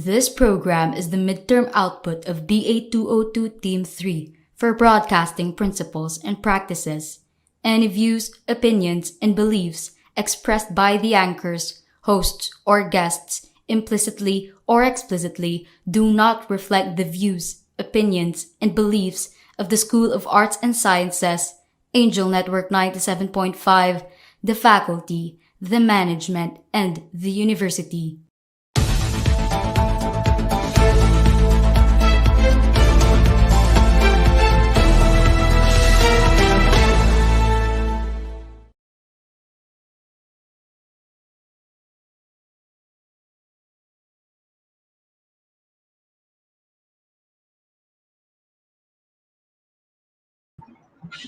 This program is the midterm output of BA 202 Team 3 for Broadcasting Principles and Practices. Any views, opinions, and beliefs expressed by the anchors, hosts, or guests, implicitly or explicitly, do not reflect the views, opinions, and beliefs of the School of Arts and Sciences, Angel Network 97.5, the faculty, the management, and the university.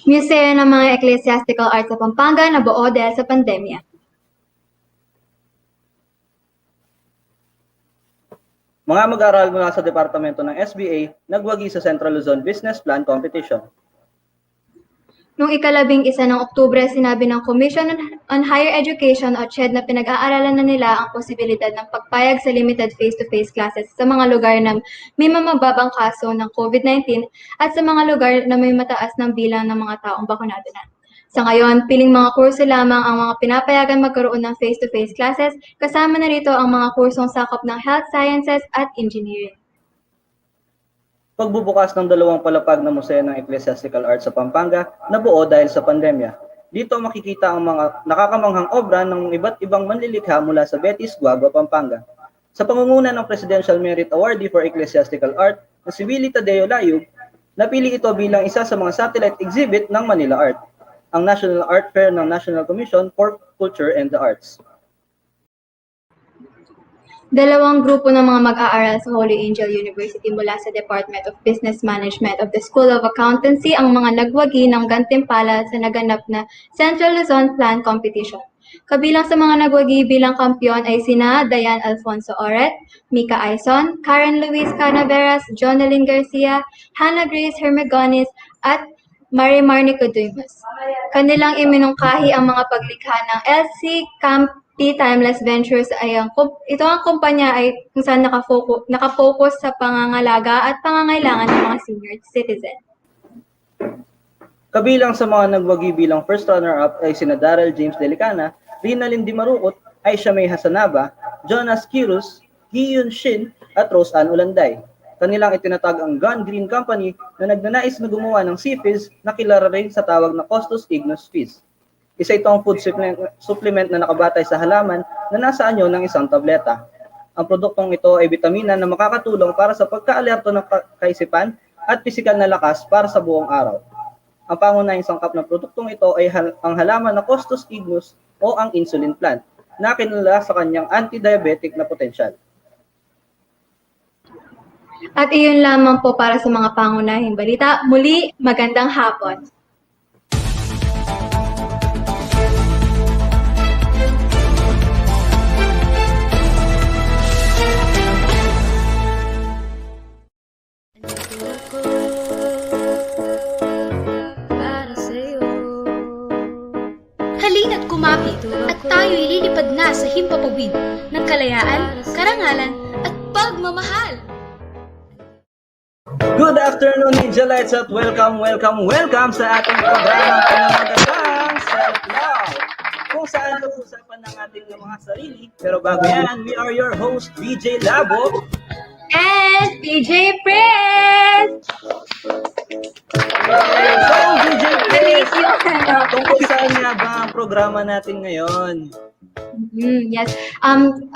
Museo ng mga Ecclesiastical Arts sa Pampanga na buo dahil sa pandemya. Mga mag-aaral mula sa Departamento ng SBA, nagwagi sa Central Luzon Business Plan Competition. Noong 11 ng Oktubre, sinabi ng Commission on Higher Education o CHED na pinag-aaralan na nila ang posibilidad ng pagpayag sa limited face-to-face classes sa mga lugar na may mababang kaso ng COVID-19 at sa mga lugar na may mataas ng bilang ng mga taong bakunado na. Sa ngayon, piling mga kurso lamang ang mga pinapayagan magkaroon ng face-to-face classes, kasama na rito ang mga kursong sakop ng Health Sciences at Engineering. Pagbubukas ng dalawang palapag na Museo ng Ecclesiastical Arts sa Pampanga na buo dahil sa pandemya. Dito makikita ang mga nakakamanghang obra ng iba't ibang manlilikha mula sa Betis, Guagua, Pampanga. Sa pangunguna ng Presidential Merit Awardee for Ecclesiastical Art na si Willie Tadeo Layug, napili ito bilang isa sa mga satellite exhibit ng Manila Art, ang National Art Fair ng National Commission for Culture and the Arts. Dalawang grupo ng mga mag-aaral sa Holy Angel University mula sa Department of Business Management of the School of Accountancy ang mga nagwagi ng gantimpala sa naganap na Central Luzon Plan Competition. Kabilang sa mga nagwagi bilang kampiyon ay sina Dayan Alfonso Oret, Mika Aison, Karen Luis Canaveras, Jonalyn Garcia, Hannah Grace Hermegonis, at Marimar Nicodemus. Kanilang iminungkahi ang mga paglikha ng LC Camp Timeless Ventures ay ito ang kumpanya ay kung saan nakafocus sa pangangalaga at pangangailangan ng mga senior citizen. Kabilang sa mga nagwagi bilang first runner-up ay sina Daryl James Delicana, Rinalyn Di Maruot, Aisha May Hasanaba, Jonas Kirus, Hiyun Shin, at Rose Ann Ulanday. Kanilang itinatag ang Gun Green Company na nagnanais na gumawa ng CFIZ na kilala rin sa tawag na Costus Ignus Fizz. Isa itong food supplement na nakabatay sa halaman na nasa anyo ng isang tableta. Ang produktong ito ay bitamina na makakatulong para sa pagka-alerto ng kaisipan at pisikal na lakas para sa buong araw. Ang pangunahing sangkap ng produktong ito ay ang halaman na Costus Ignus o ang insulin plant na kilala sa kanyang anti-diabetic na potensyal. At iyon lamang po para sa mga pangunahing balita. Muli, magandang hapon. Halina't kumapit at tayo'y lilipad na sa himpapawid ng kalayaan, karangalan at pagmamahal. Good afternoon, Angelites, at welcome sa ating programang pinamagatang Self-Love, kung saan pag-usapan ng ating mga sarili. Pero bago yan, we are your host, BJ Labo And PJ Prince! So, BJ Prince, tungkol saan nga ba ang programa natin ngayon? Yes.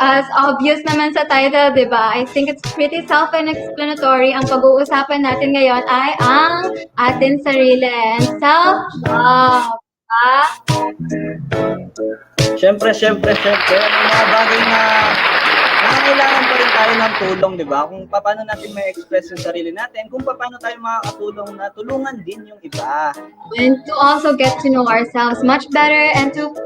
As obvious naman sa title, di ba? I think it's pretty self-explanatory. Ang pag-uusapan natin ngayon ay ang ating sarili and self-love. Siyempre, may mga bagay na nangangailangan pa rin tayo ng tulong, di ba? Kung paano natin may express yung sarili natin, kung paano tayo makakatulong na tulungan din yung iba. And to also get to know ourselves much better and to,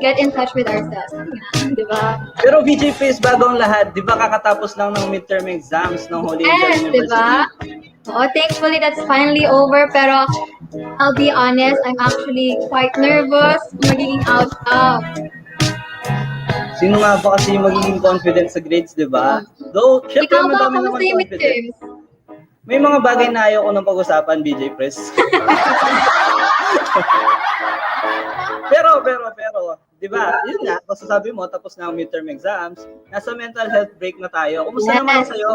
get in touch with ourselves. Di ba? Pero VJ Face, bago ang lahat, di ba kakatapos lang ng midterm exams ng Holy Angel University? Di ba? Oh, thankfully that's finally over, pero I'll be honest, I'm actually quite nervous magiging out of. Sino nga ba kasi yung magiging confident sa grades, di ba? Though, syempre, Ikaw ba, madami naman kamusta yung confident. midterms? May mga bagay na ayaw ko nang pag-usapan, BJ Press. pero, di ba? Yun nga, masasabi mo, tapos na ang midterm exams, nasa mental health break na tayo. Kumusta Yes. naman sa'yo?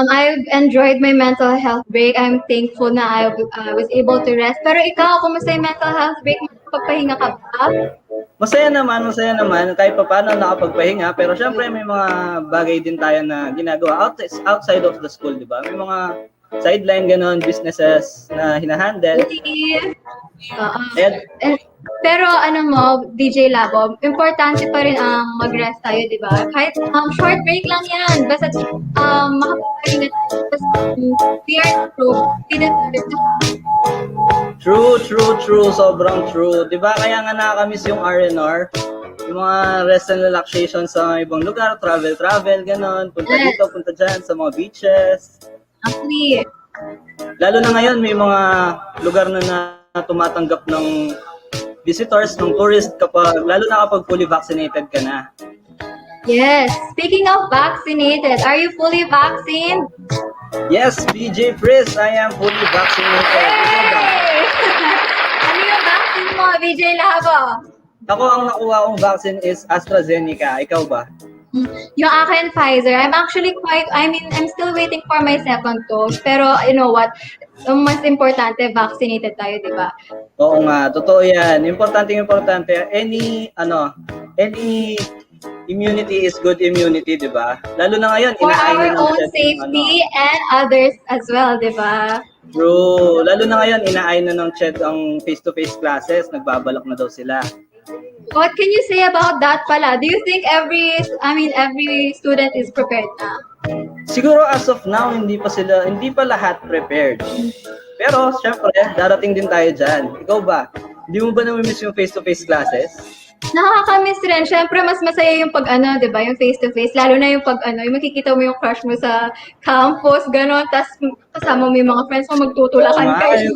I've enjoyed my mental health break. I'm thankful na I was able to rest. Pero ikaw, kumusta yung mental health break mo? Pagpahinga ka ba? Masaya naman. Kahit pa paano nakapagpahinga. Pero syempre, may mga bagay din tayo na ginagawa outside of the school, di ba? May mga sideline ganon, businesses na hinahandle. Pero ano mo, DJ Labo, importante pa rin ang mag-rest tayo, di ba? Kahit short break lang yan. Basta makapagpahinga tayo. We are True. Sobrang true. Di ba? Kaya nga nakakamiss yung R&R. Yung mga rest and relaxation sa ibang lugar, travel, ganon. Punta dito, punta dyan, sa mga beaches. Actually, Lalo na ngayon, may mga lugar na tumatanggap ng visitors, ng tourist, lalo na kapag fully vaccinated ka na. yes. Speaking of vaccinated, are you fully vaccinated? Yes, BJ Pris, I am fully vaccinated. Hey! Ano yung vaccine mo, BJ Labo? Ako, ang nakuha kong vaccine is AstraZeneca. Ikaw ba? Yung akin, Pfizer. I'm still waiting for my second dose. Pero, you know what? Ang mas importante, vaccinated tayo, di ba? Oo nga, totoo yan. Importante. Any immunity is good immunity, di ba? Lalo na ngayon, For our inaayon ng own CHED safety and others as well, di ba? True. Lalo na ngayon, inaayon na ng CHED ang face-to-face classes. Nagbabalak na daw sila. What can you say about that pala? Do you think every student is prepared na? Siguro as of now, hindi pa lahat prepared. Pero, syempre, darating din tayo dyan. Ikaw ba? Hindi mo ba namimiss yung face-to-face classes? Nakakamiss rin. Syempre, mas masaya yung di ba, yung face-to-face. Lalo na yung yung makikita mo yung crush mo sa campus, gano'n. Tapos kasama mo yung mga friends mo, magtutulakan Oo nga, kayo. yung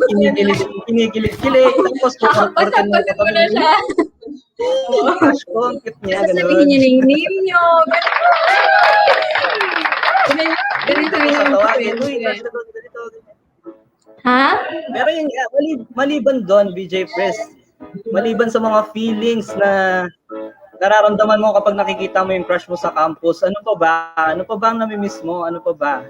kinikilig. Tapos, Pasapasin mo na siya. Crush ko, ang cute niya, Sasabihin niya na yung name niyo. Ganun sabihin naman sa friends. Ha? Pero yun nga, maliban doon, BJ Press, maliban sa mga feelings na nararamdaman mo kapag nakikita mo yung crush mo sa campus, ano pa ba? Ano pa ba ang namimiss mo? Ano pa ba?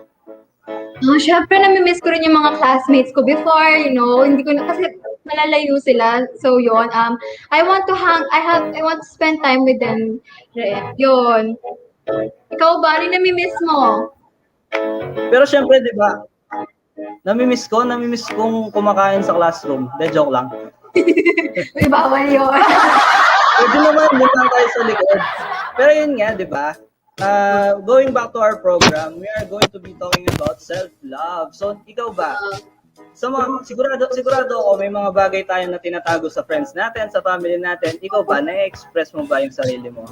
Syempre, namimiss ko rin yung mga classmates ko before, hindi ko na, kasi malalayo sila. So, yun, I want to spend time with them. Yun. Ikaw ba? Ano namimiss mo? Pero syempre, di ba, namimiss kong kumakain sa classroom. Joke lang. Uy, bawal yun. Pwede naman, doon lang tayo sa likod. Pero yun nga, di ba? Going back to our program, we are going to be talking about self-love. So, ikaw ba? Sigurado ako may mga bagay tayo na tinatago sa friends natin, sa family natin. Ikaw ba, na-express mo ba yung sarili mo?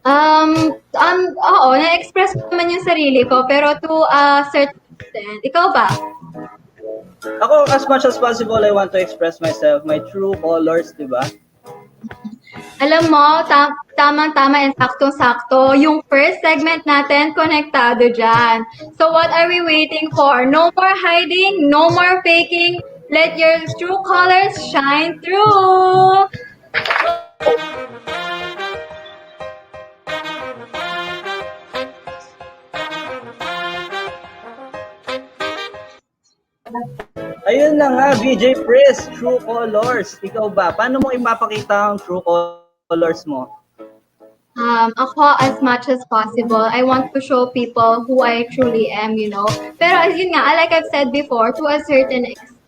Oo, na-express ko naman yung sarili ko, pero to a certain extent. Ikaw ba? Ako, as much as possible, I want to express myself, my true colors, di ba? Alam mo, tamang-tama and saktong-sakto, yung first segment natin, konektado dyan. So what are we waiting for? No more hiding, no more faking. Let your true colors shine through. Ayun na nga, BJ Pris, true colors. Ikaw ba? Paano mo ipapakita ang true colors mo? Ako, as much as possible, I want to show people who I truly am, Pero yun nga, like I've said before, to a certain extent.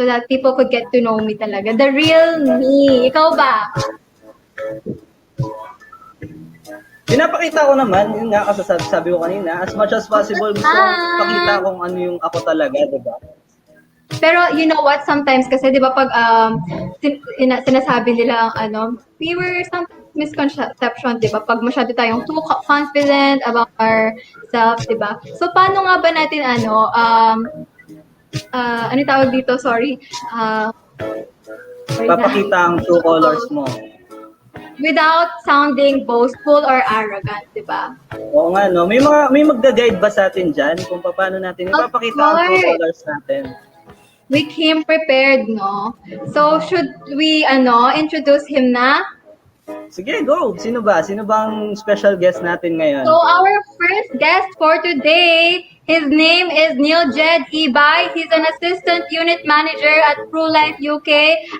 So that people could get to know me talaga. The real me. Ikaw ba? Pinapakita ko naman, yun nga, sabi ko kanina, as much as possible, gusto kong pakita kung ano yung ako talaga, diba? Pero you know what, sometimes kasi, di ba, pag sinasabi nila, we were some misconception, di ba? Pag masyado tayong too confident about ourselves, di ba? So, paano nga ba natin, ano tawag dito, sorry? Papakita ang true colors mo. without sounding boastful or arrogant, di ba? Oo nga, no? May magga-guide ba sa atin dyan kung paano natin Of ipapakita ang true course. colors natin? We came prepared, no? So, should we, introduce him na? Sige, go! Sino ba? Sino bang special guest natin ngayon? So, our first guest for today, his name is Neil Jed Ibay. He's an assistant unit manager at ProLife UK,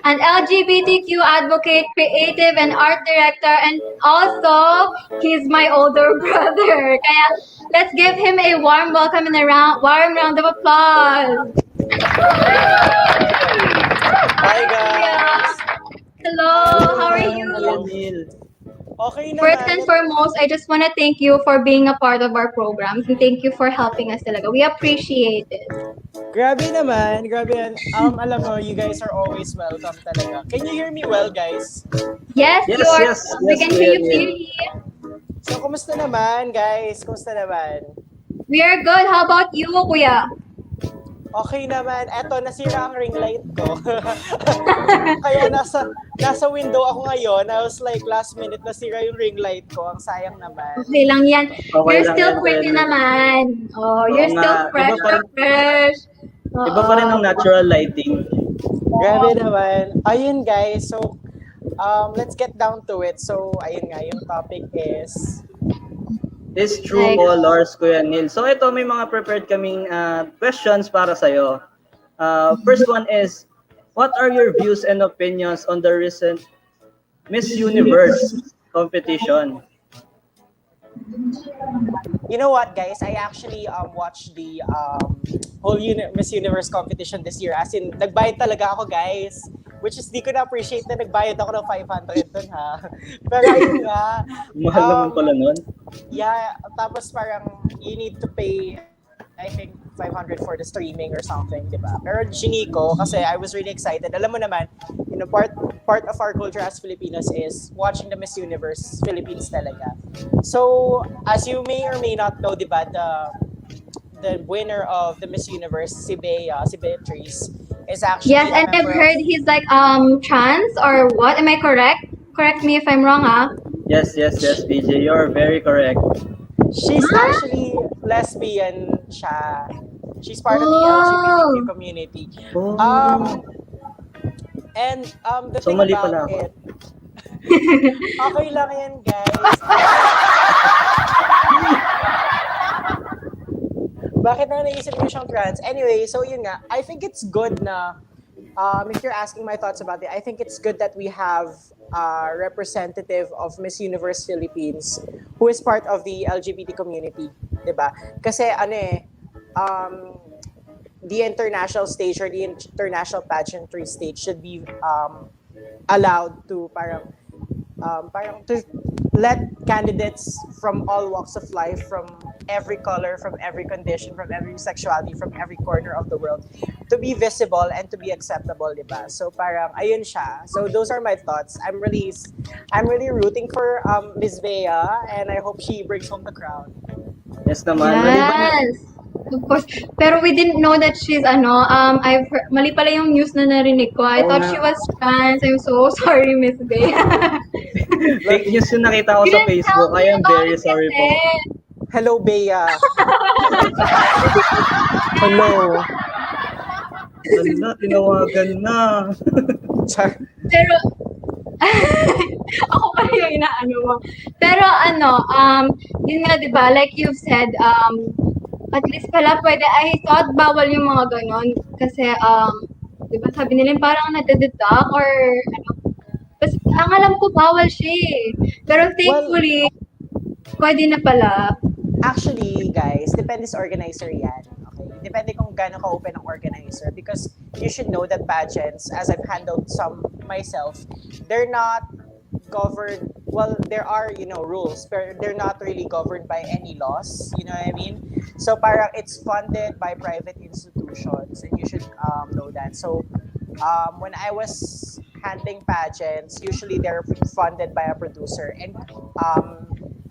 an LGBTQ advocate, creative and art director, and also, he's my older brother. Kaya, let's give him a warm welcome and a warm round of applause. Hi guys! Hello, how are you? Hello, Neil. Okay First naman. and foremost, I just want to thank you for being a part of our program. And thank you for helping us talaga. We appreciate it. Grabe naman. Grabe yan. Alam mo, you guys are always welcome talaga. Can you hear me well, guys? Yes, Yes, you are. yes, We yes, can we hear are you here. clearly. So, kumusta naman, guys? Kumusta naman? We are good. How about you, Kuya? Okay naman. Eto, nasira ang ring light ko. Kaya nasa window ako ngayon. I was like, last minute, nasira yung ring light ko. Ang sayang naman. Okay lang yan. Okay You're lang still yan, pretty Jen. naman. Oh, you're Oo still nga. fresh Iba pa rin- fresh. Iba pa rin ang natural lighting. Grabe naman. Ayun, guys. So, let's get down to it. So, ayun nga, yung topic is... Is true Like- colors, Kuya Neil. So ito, may mga prepared kaming questions para sa'yo. First one is, what are your views and opinions on the recent Miss Universe competition? You know what, guys? I actually watched the whole Miss Universe competition this year. As in, nagbayad talaga ako, guys. Which is, di ko na-appreciate na nagbayad ako ng 500 dun, ha? Pero ayun nga. Mahal naman pala nun. Yeah, tapos parang you need to pay, I think, 500 for the streaming or something, di ba? Pero giniko, kasi I was really excited. Alam mo naman, you know, part of our culture as Filipinos is watching the Miss Universe Philippines talaga. So, as you may or may not know, di ba, the winner of the Miss Universe, si Beatrice, is actually Yes, a and I've member heard of, he's like trans or what? Am I correct? Correct me if I'm wrong, ah. Yes, BJ. You're very correct. she's actually lesbian siya. She's part of the Oh. LGBTQ community. Oh. And the So, thing mali about pala ako. it, okay lang yan, guys. Bakit na naisip niyo siyang trans? Anyway, so yun nga, I think it's good na, if you're asking my thoughts about it, I think it's good that we have a representative of Miss Universe Philippines who is part of the LGBT community, diba? Kasi the international stage or the international pageantry stage should be allowed to parang to let candidates from all walks of life, from every color, from every condition, from every sexuality, from every corner of the world, to be visible and to be acceptable, diba? So parang ayun siya. So those are my thoughts. I'm really rooting for Ms. Bea, and I hope she brings home the crown. Yes naman. Maliban, Yes. Of course. Pero we didn't know that she's I've heard, mali pala yung news na narinig ko. I Oo thought nga. she was trans. I'm so sorry, Miss Bea. fake news yung nakita ko sa Didn't tell Facebook. me I am about very it sorry po. kasi. Hello, Bea. Hello. Wala, tinawagan na. Pero, ako pa yung inaano mo. Pero yun nga, di ba, like you've said, at least pala pwede, I thought bawal yung mga ganon. Kasi, di ba, sabi nila parang nadadeduct or Kasi ang alam ko, bawal siya eh. Pero thankfully, pwede na pala. Actually, guys, depende sa organizer yan. Okay? Depende kung gaano ka-open ang organizer. Because you should know that pageants, as I've handled some myself, they're not governed, well, there are, rules, but they're not really governed by any laws. You know what I mean? So parang it's funded by private institutions, and you should know that. So when I was handling pageants, usually they're funded by a producer, and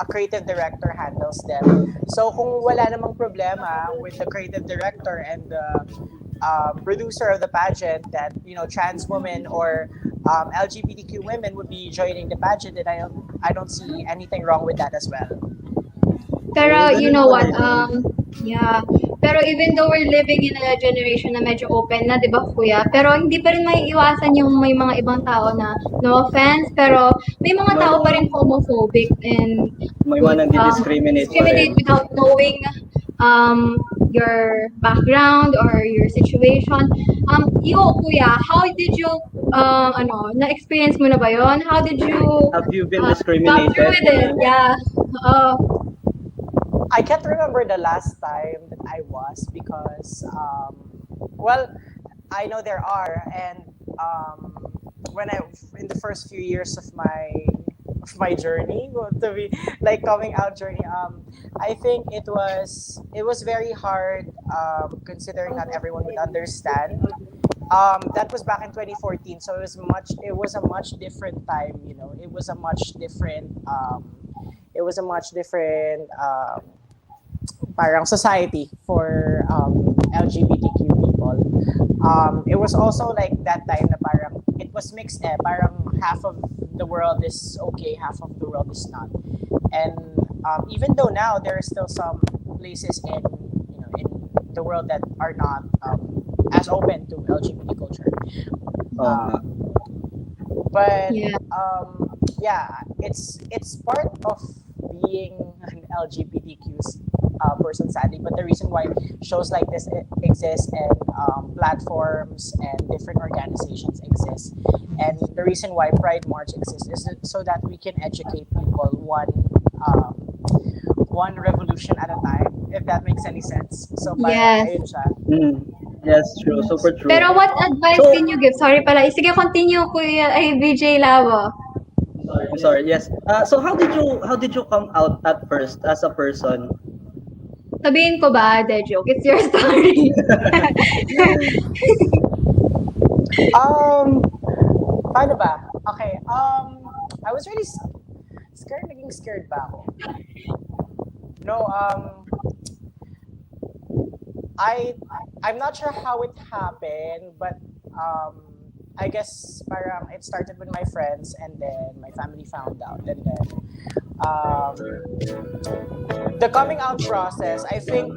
a creative director handles them. So kung wala namang problema with the creative director and the producer of the pageant that, trans women or LGBTQ women would be joining the pageant, and I don't see anything wrong with that as well. Pero Oo, you ganun know pala what, yun. yeah. Pero even though we're living in a generation na medyo open na, di ba kuya? Pero hindi pa rin may iwasan yung may mga ibang tao na, no offense, pero may mga May tao pa mga, rin homophobic and may would mga nagdi-discriminate pa rin. discriminate without knowing your background or your situation. Kuya, how did you, na-experience mo na ba yon? How did you Have you been got through discriminated? with it? Yeah. Uh, I can't remember the last time that I was because, well, I know there are, and when I in the first few years of my journey, well, to be like coming out journey, I think it was very hard, considering not everyone would understand. That was back in 2014, so it was a much different time. It was a much different parang society for LGBTQ people. It was also like that time na parang it was mixed parang half of the world is okay, half of the world is not. And even though now there are still some places in the world that are not as open to LGBT culture. Oo nga. But yeah. yeah, it's part of being an LGBTQ person, sadly. But the reason why shows like this exist and platforms and different organizations exist, and the reason why Pride March exists is so that we can educate people one revolution at a time, if that makes any sense. So parang Yes. ayun siya. Mm. Yes, true. Super true. Pero what advice So, can you give? Sorry pala. Sige, continue, Kuya. Ay, VJ Lavo. I'm sorry. Yes. So how did you come out at first as a person? Sabihin ko ba? De joke. It's your story. Paano ba? Okay. I was really scared. Naging scared ba ako? No. I'm not sure how it happened, but I guess parang it started with my friends, and then my family found out, and then the coming out process. I think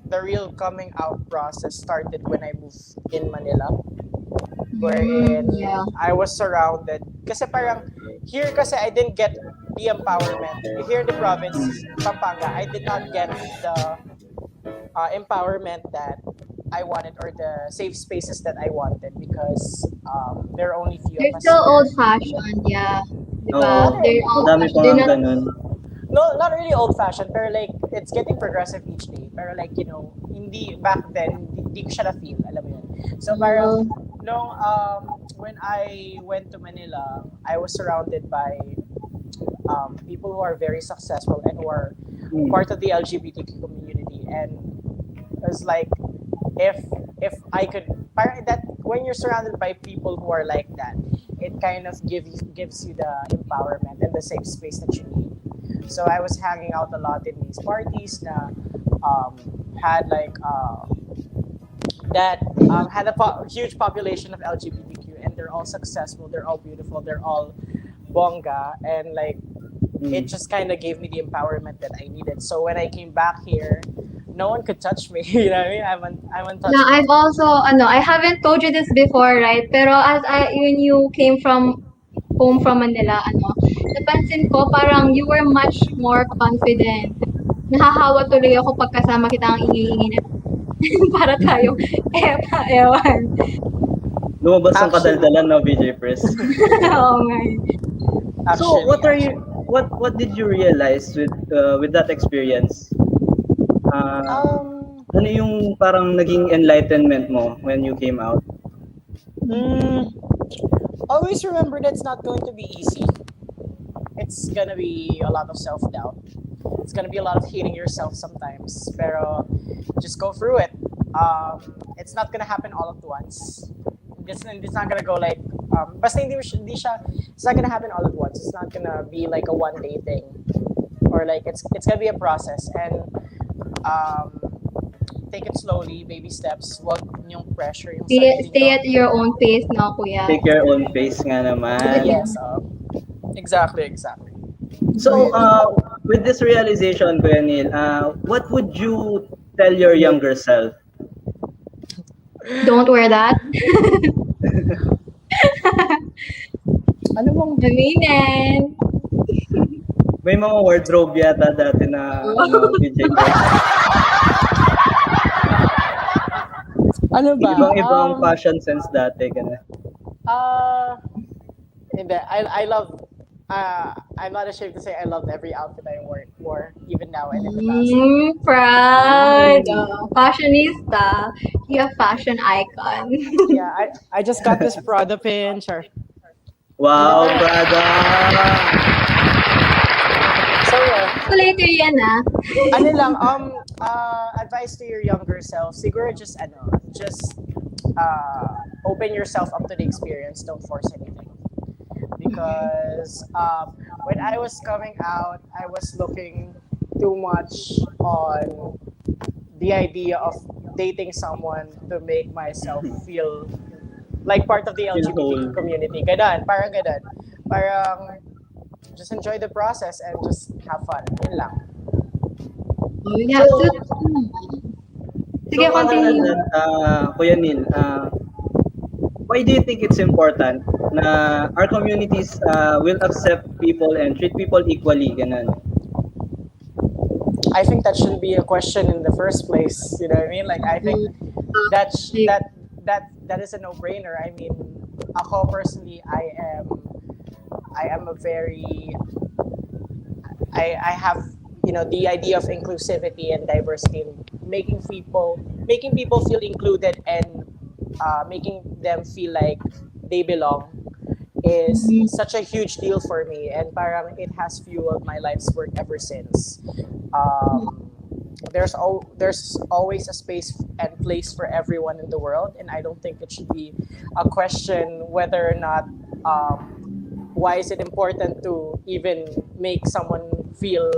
the real coming out process started when I moved in Manila, wherein Yeah. I was surrounded. Kasi parang here kasi I didn't get the empowerment. Here in the province, Pampanga, I did not get the empowerment that I wanted, or the safe spaces that I wanted, because there are only few They're of us still here. old-fashioned, yeah. Diba? Oo. They're Dami old-fashioned. pa They're nga not, ganun. No, not really old-fashioned, pero like it's getting progressive each day. Pero like hindi back then, hindi ko siya na-feel, alam mo yun. So parang nung when I went to Manila, I was surrounded by people who are very successful and who are part of the LGBTQ community, and it was like if I could, parang that when you're surrounded by people who are like that, it kind of gives you the empowerment and the safe space that you need. So I was hanging out a lot in these parties na had like that had a huge population of LGBTQ, and they're all successful, they're all beautiful, they're all bongga, and like it just kind of gave me the empowerment that I needed. So when I came back here, no one could touch me. You know what I mean? I'm untouchable. yeah, I've also, I haven't told you this before, right? Pero when you came from home from Manila, napansin ko parang you were much more confident. Nahahawa tuloy ako pag kasama kita ang ingay-ingay na para tayong ewan. Lumabas ang Actually- kadaldalan, no, VJ Press. Oo nga. So, Actually, what did you realize with that experience? Ano yung parang naging enlightenment mo when you came out? Always remember that it's not going to be easy. It's gonna be a lot of self-doubt. It's gonna be a lot of hating yourself sometimes. Pero just go through it. It's not gonna happen all at once. It's not gonna go like basta it's not gonna happen all at once. It's not gonna be like a one-day thing, or like it's gonna be a process. And take it slowly, baby steps. Wag niyong pressure yung Stay, sarili stay niyo. at your own pace, no, kuya? Take your own pace nga naman. Yes, exactly. So, with this realization, Kuya Neil, what would you tell your younger self? Don't wear that. Ano bang Aminin. May mga wardrobe yata dati na DJ Chris. Ano ba? Ibang fashion sense dati. Ganun. Hindi. I love, I'm not ashamed to say I love every outfit I wore even now and in the past. Proud. Fashionista. You're a fashion icon. Yeah, I just got this Prada pin. Sure. Wow, brother! So yeah. So later yan, Ano lang, advice to your younger self, siguro just open yourself up to the experience, don't force anything. Because when I was coming out, I was looking too much on the idea of dating someone to make myself feel like part of the LGBT community. Parang just enjoy the process and just have fun. Yun lang. Yeah. Sige, continue. Kuya Neil, why do you think it's important na our communities will accept people and treat people equally? Ganun. I think that shouldn't be a question in the first place. You know what I mean? Like, I think that is a no-brainer. I mean, ako personally, I am a very, I have, the idea of inclusivity and diversity, making people feel included and making them feel like they belong is such a huge deal for me, and parang it has fueled my life's work ever since. There's always a space and place for everyone in the world, and I don't think it should be a question whether or not why is it important to even make someone feel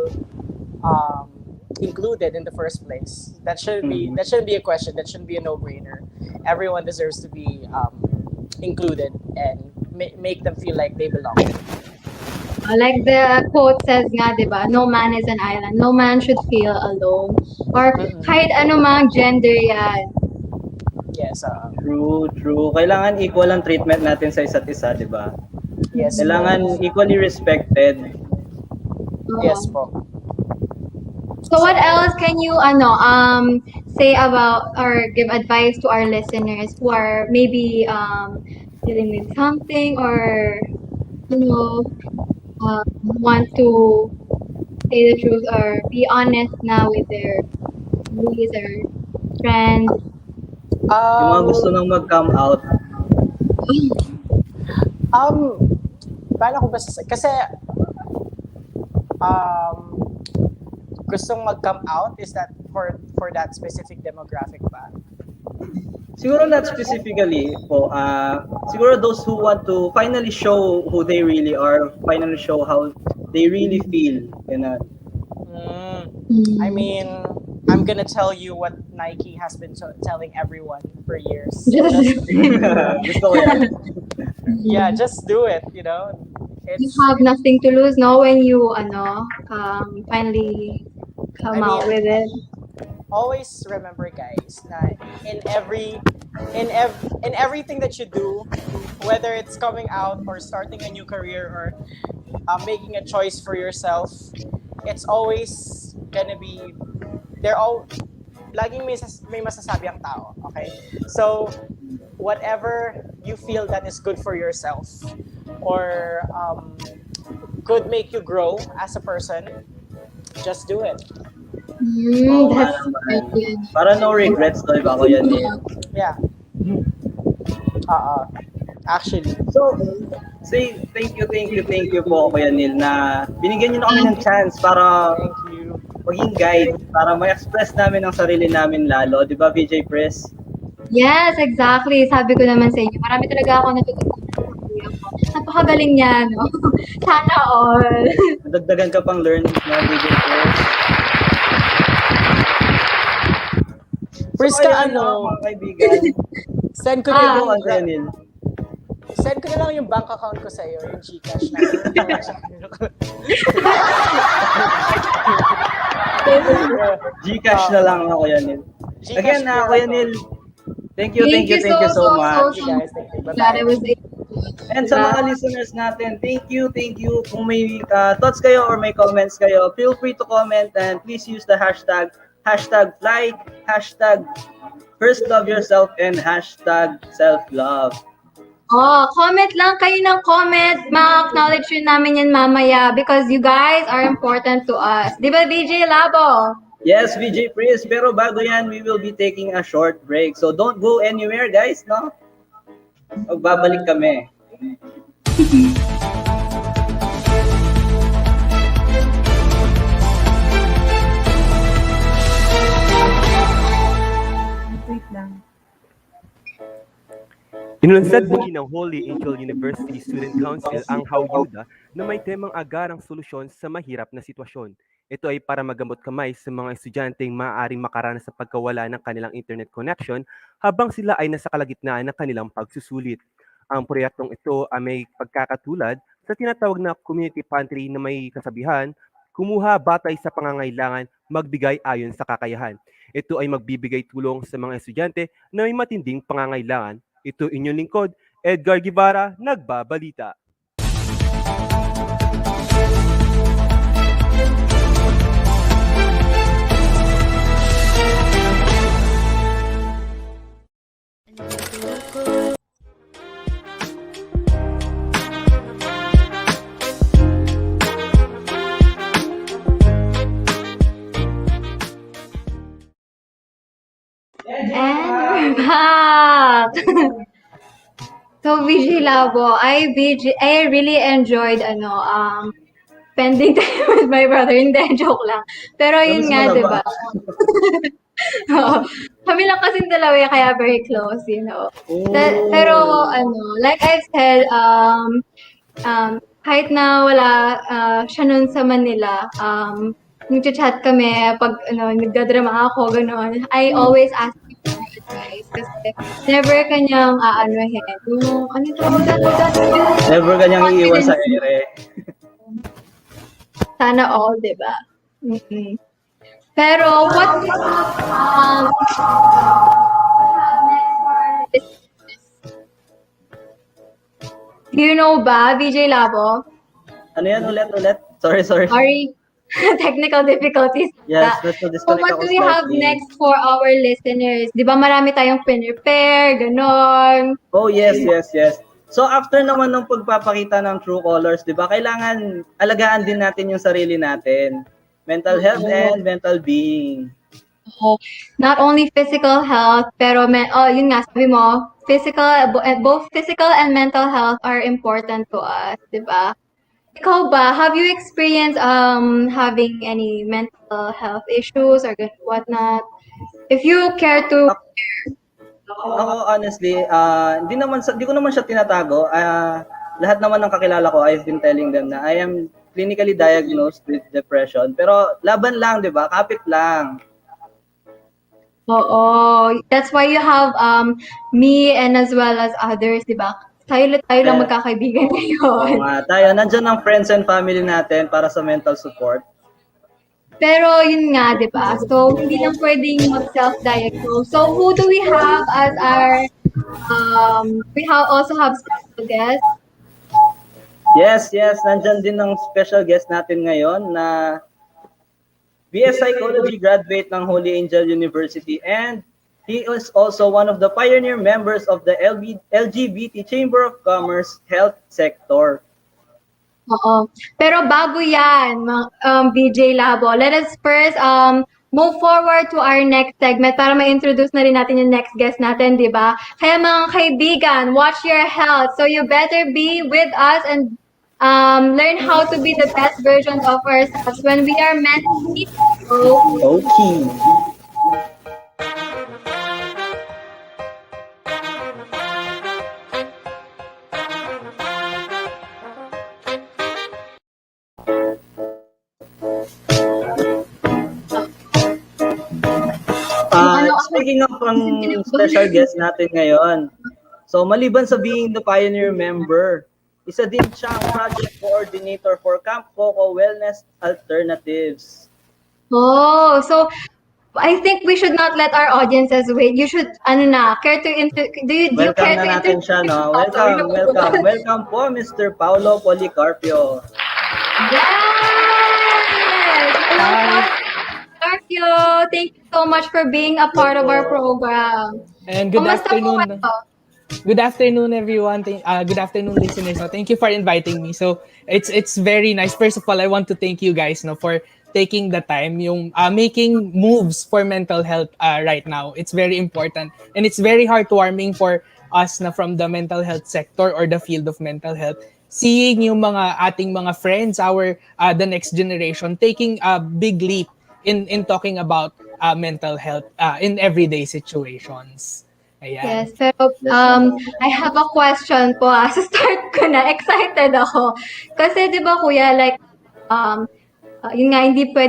included in the first place. That shouldn't be a question. That shouldn't be a no-brainer. Everyone deserves to be included and make them feel like they belong. Like the quote says nga, di ba? No man is an island. No man should feel alone. Or kahit ano mang gender yan. Yes. True. Kailangan equal ang treatment natin sa isa't isa, di ba? Yes. Kailangan equally respected. Yes po. So what else can you say about or give advice to our listeners who are maybe dealing with something or want to say the truth or be honest now with their families or friends? Yung mga gusto nang mag-come out. Paano ko ba kasi gustong mag-come out, is that for that specific demographic ba? Siguro not specifically po. Siguro those who want to finally show who they really are, finally show how they really feel. I mean, I'm gonna tell you what Nike has been telling everyone for years. Gusto ko yan. Yeah, just do it. You You have nothing to lose, no, when you finally come out with it. Always remember, guys, na in everything that you do, whether it's coming out or starting a new career or making a choice for yourself, it's always gonna be laging may masasabi ang tao, okay? So whatever you feel that is good for yourself or could make you grow as a person, just do it. That's good. Para no regrets, no, iba ko yan. Yeah. Actually. So, say thank you po, Kuya Neil, na binigyan niyo na kami ng chance para maging guide, para ma-express namin ang sarili namin lalo. Di ba, VJ Press? Yes, exactly. Sabi ko naman sa inyo, marami talaga ako natutunan sa kuya ko. Napakagaling niya, no? Sana all. Nadagdagan ka pang learn na VJ Press. First So, ka, ayun na, mga kaibigan. send ko Sige na po, Kuya Neil. Send ko na lang yung bank account ko sa'yo, yung Gcash na. Gcash na lang ako, Kuya Neil. Gcash Again, pure Kuya ako. Neil, thank you so much. Thank you guys. Thank you. Glad I Bye-bye. was able. And sa mga listeners natin, thank you. Kung may thoughts kayo or may comments kayo, feel free to comment and please use the hashtag #fly, #first-love-yourself, and #self-love. Oh, comment lang kayo ng comment. Ma-acknowledge yun namin yan mamaya because you guys are important to us. Di ba, VJ Labo? Yes, VJ Priest. Pero bago yan, we will be taking a short break. So don't go anywhere, guys, no? Magbabalik kami. Inulansad muli ng Holy Angel University Student Council ang Hawyuda na may temang agarang solusyon sa mahirap na sitwasyon. Ito ay para magamot kamay sa mga estudyanteng maaaring makaranas sa pagkawala ng kanilang internet connection habang sila ay nasa kalagitnaan ng kanilang pagsusulit. Ang proyektong ito ay may pagkakatulad sa tinatawag na community pantry na may kasabihan, kumuha batay sa pangangailangan, magbigay ayon sa kakayahan. Ito ay magbibigay tulong sa mga estudyante na may matinding pangangailangan. Ito inyong lingkod, Edgar Guevara, nagbabalita. And we're back! So, VJ Labo, I really enjoyed, spending time with my brother. Hindi, joke lang. Pero yun Namiss mo nga, na di ba? ba? Oo. Kami lang kasing dalawa, kaya very close, you know. Pero, like I said, kahit na wala siya nun sa Manila, nag-chat kami pag nagdadrama ako, gano'n. I always ask him for advice kasi never kanyang aanuhin. Yung, ano tawag doon? Never kanyang iiwan sa ere. Sana all, di ba? Mm-mm. Pero, what do you know ba, VJ Labo? Ano yan ulit? Sorry. Sorry. Technical difficulties. Yes, let's So, disconnect what ako do we have slightly. next for our listeners? Di ba marami tayong pin-repair, ganon. Oh, yes. So, after naman ng pagpapakita ng true colors, di ba, kailangan alagaan din natin yung sarili natin. Mental health and mental being. So, not only physical health, pero yun nga, sabi mo, both physical and mental health are important to us, di ba? Ikaw ba, have you experienced having any mental health issues or whatnot? If you care to Ako, honestly, hindi ko naman siya tinatago. Lahat naman ng kakilala ko, I've been telling them na I am clinically diagnosed with depression. Pero laban lang, di ba? Kapit lang. Oo. That's why you have me and as well as others, di ba? Tayo lang magkakaibigan Oo ngayon. nga, tayo, nandyan ang friends and family natin para sa mental support. Pero yun nga, di ba? So, hindi lang pwedeng mag-self-diagnose. So, who do we have as our, also have special guests? Yes, nandyan din ang special guest natin ngayon na BS Psychology graduate ng Holy Angel University, and he is also one of the pioneer members of the LGBT Chamber of Commerce Health Sector. Oo. Pero bago yan, BJ Labo, let us first move forward to our next segment para ma-introduce na rin natin yung next guest natin, di ba? Kaya mga kaibigan, watch your health. So you better be with us and learn how to be the best version of ourselves when we are mentally Okay. speaking of ang special guest natin ngayon, so maliban sa being the pioneer member, isa din siyang project coordinator for Camp Coco Wellness Alternatives. Oh, so I think we should not let our audiences wait. You should, care to do you Welcome care na to natin siya, introduce no? yourself? Sorry, Welcome po, Mr. Paulo Policarpio. Yes! Hello po, Scorpio. Thank you so much for being a part of our program. And good Kumusta po afternoon. kayo? Good afternoon, everyone. Good afternoon, listeners. No, thank you for inviting me. So it's very nice. First of all, I want to thank you guys, no, for taking the time, yung making moves for mental health right now. It's very important, and it's very heartwarming for us na from the mental health sector or the field of mental health. Seeing yung mga ating mga friends, our the next generation taking a big leap in talking about mental health in everyday situations. Ayan. Yes, pero I have a question po. Sa start ko na, excited ako. Kasi 'di ba kuya, like yun nga, hindi pa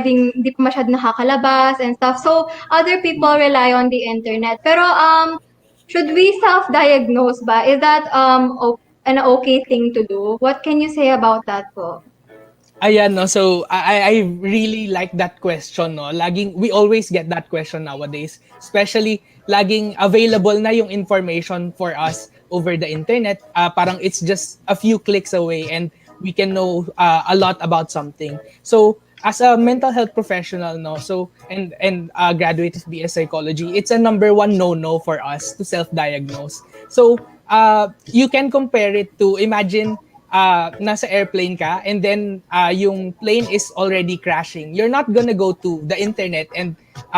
masyado nakakalabas and stuff. So, other people rely on the internet. Pero, should we self-diagnose ba? Is that an okay thing to do? What can you say about that po? Ayan, no. So, I really like that question, no. We always get that question nowadays. Especially, laging available na yung information for us over the internet. Parang it's just a few clicks away and we can know a lot about something. So, as a mental health professional, no, so and graduate of BS Psychology, it's a number one no for us to self-diagnose. So you can compare it to, imagine nasa airplane ka and then yung plane is already crashing. You're not gonna go to the internet and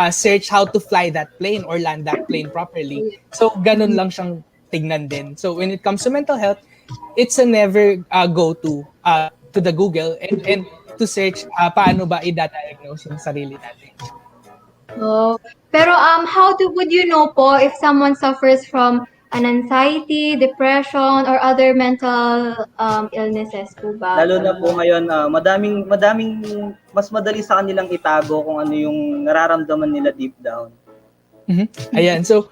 search how to fly that plane or land that plane properly. So ganun lang siyang tignan din. So when it comes to mental health, it's a never go to the Google and to search paano ba i-diagnose yung sarili natin. Oh, pero would you know po if someone suffers from an anxiety, depression, or other mental illnesses po ba? Lalo na po ngayon, madaming mas madali sa kanilang itago kung ano yung nararamdaman nila deep down. Mm-hmm. Ayan, so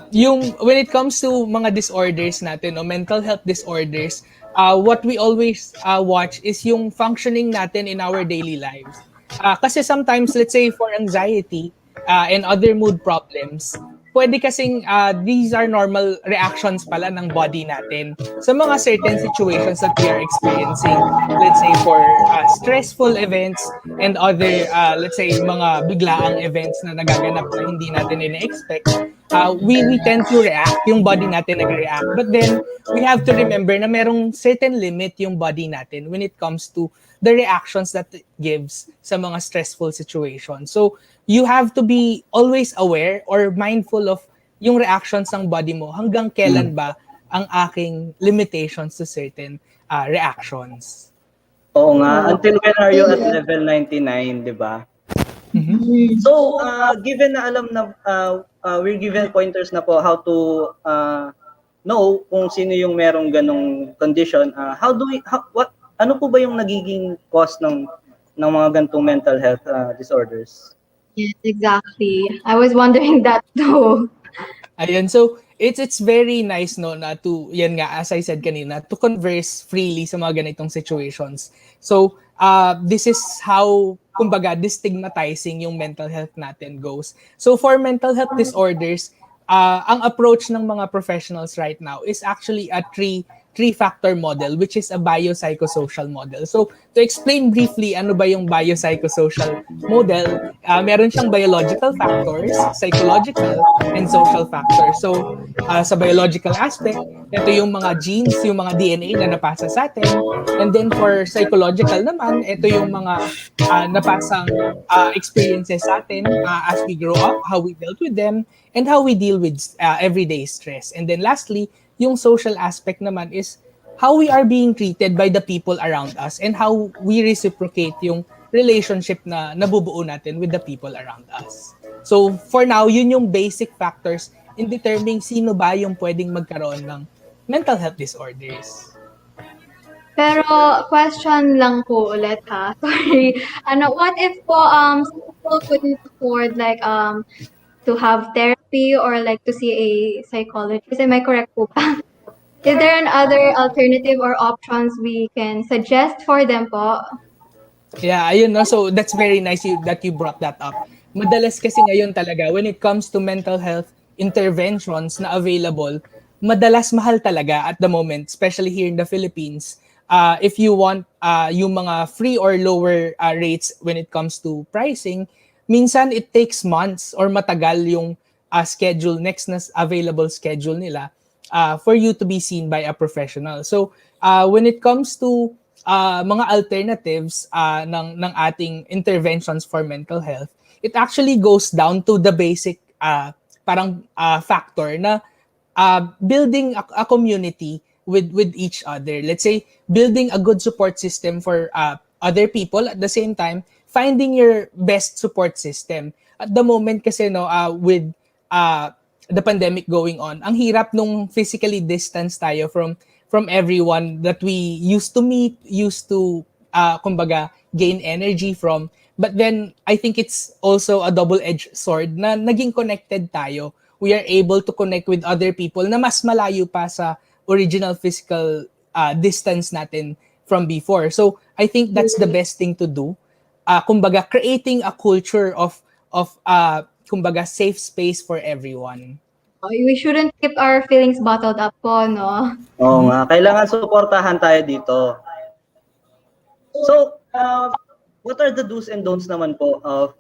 when it comes to mga disorders natin o mental health disorders, what we always watch is yung functioning natin in our daily lives. Kasi sometimes, let's say for anxiety and other mood problems, pwede kasing these are normal reactions pala ng body natin sa mga certain situations that we are experiencing. Let's say for stressful events and other, let's say, mga biglaang events na nagaganap na hindi natin ina-expect. We tend to react, yung body natin nag-react. But then, we have to remember na merong certain limit yung body natin when it comes to the reactions that it gives sa mga stressful situations. So, you have to be always aware or mindful of yung reactions ng body mo. Hanggang kailan ba ang aking limitations to certain reactions? Oo nga, until when are you at level 99, di ba? Mm-hmm. So, given na alam na we're given pointers na po how to know kung sino yung merong ganong condition, ano po ba yung nagiging cause ng mga gantong mental health disorders? Yes, exactly. I was wondering that too. Ayan, so it's very nice, no, na to, yan nga, as I said kanina, to converse freely sa mga ganitong situations. So this is how, kumbaga, destigmatizing yung mental health natin goes. So for mental health disorders, ang approach ng mga professionals right now is actually a three-factor model, which is a biopsychosocial model. So, to explain briefly ano ba yung biopsychosocial model, meron siyang biological factors, psychological, and social factors. So, sa biological aspect, ito yung mga genes, yung mga DNA na napasa sa atin. And then for psychological naman, ito yung mga napasang experiences sa atin as we grow up, how we dealt with them, and how we deal with everyday stress. And then lastly, yung social aspect naman is how we are being treated by the people around us and how we reciprocate yung relationship na nabubuo natin with the people around us. So for now, yun yung basic factors in determining sino ba yung pwedeng magkaroon ng mental health disorders. Pero question lang po ulit ha. Sorry. What if po some people couldn't afford like to have therapy or like to see a psychologist? Am I correct po ba? Is there another alternative or options we can suggest for them po? Yeah, ayun no. So that's very nice that you brought that up. Madalas kasi ngayon talaga when it comes to mental health interventions na available, madalas mahal talaga at the moment, especially here in the Philippines. If you want yung mga free or lower rates when it comes to pricing, minsan it takes months or matagal yung schedule, next na available schedule nila for you to be seen by a professional. So when it comes to mga alternatives ng ating interventions for mental health, it actually goes down to the basic factor na building a community with each other. Let's say building a good support system for other people, at the same time finding your best support system. At the moment kasi with the pandemic going on, ang hirap nung physically distance tayo from everyone that we used to meet, used to kumbaga gain energy from. But then I think it's also a double-edged sword na naging connected tayo. We are able to connect with other people na mas malayo pa sa original physical distance natin from before. So I think that's the best thing to do. Kumbaga creating a culture of kumbaga safe space for everyone. We shouldn't keep our feelings bottled up po, no? Oo nga, kailangan suportahan tayo dito. So, what are the do's and don'ts naman po of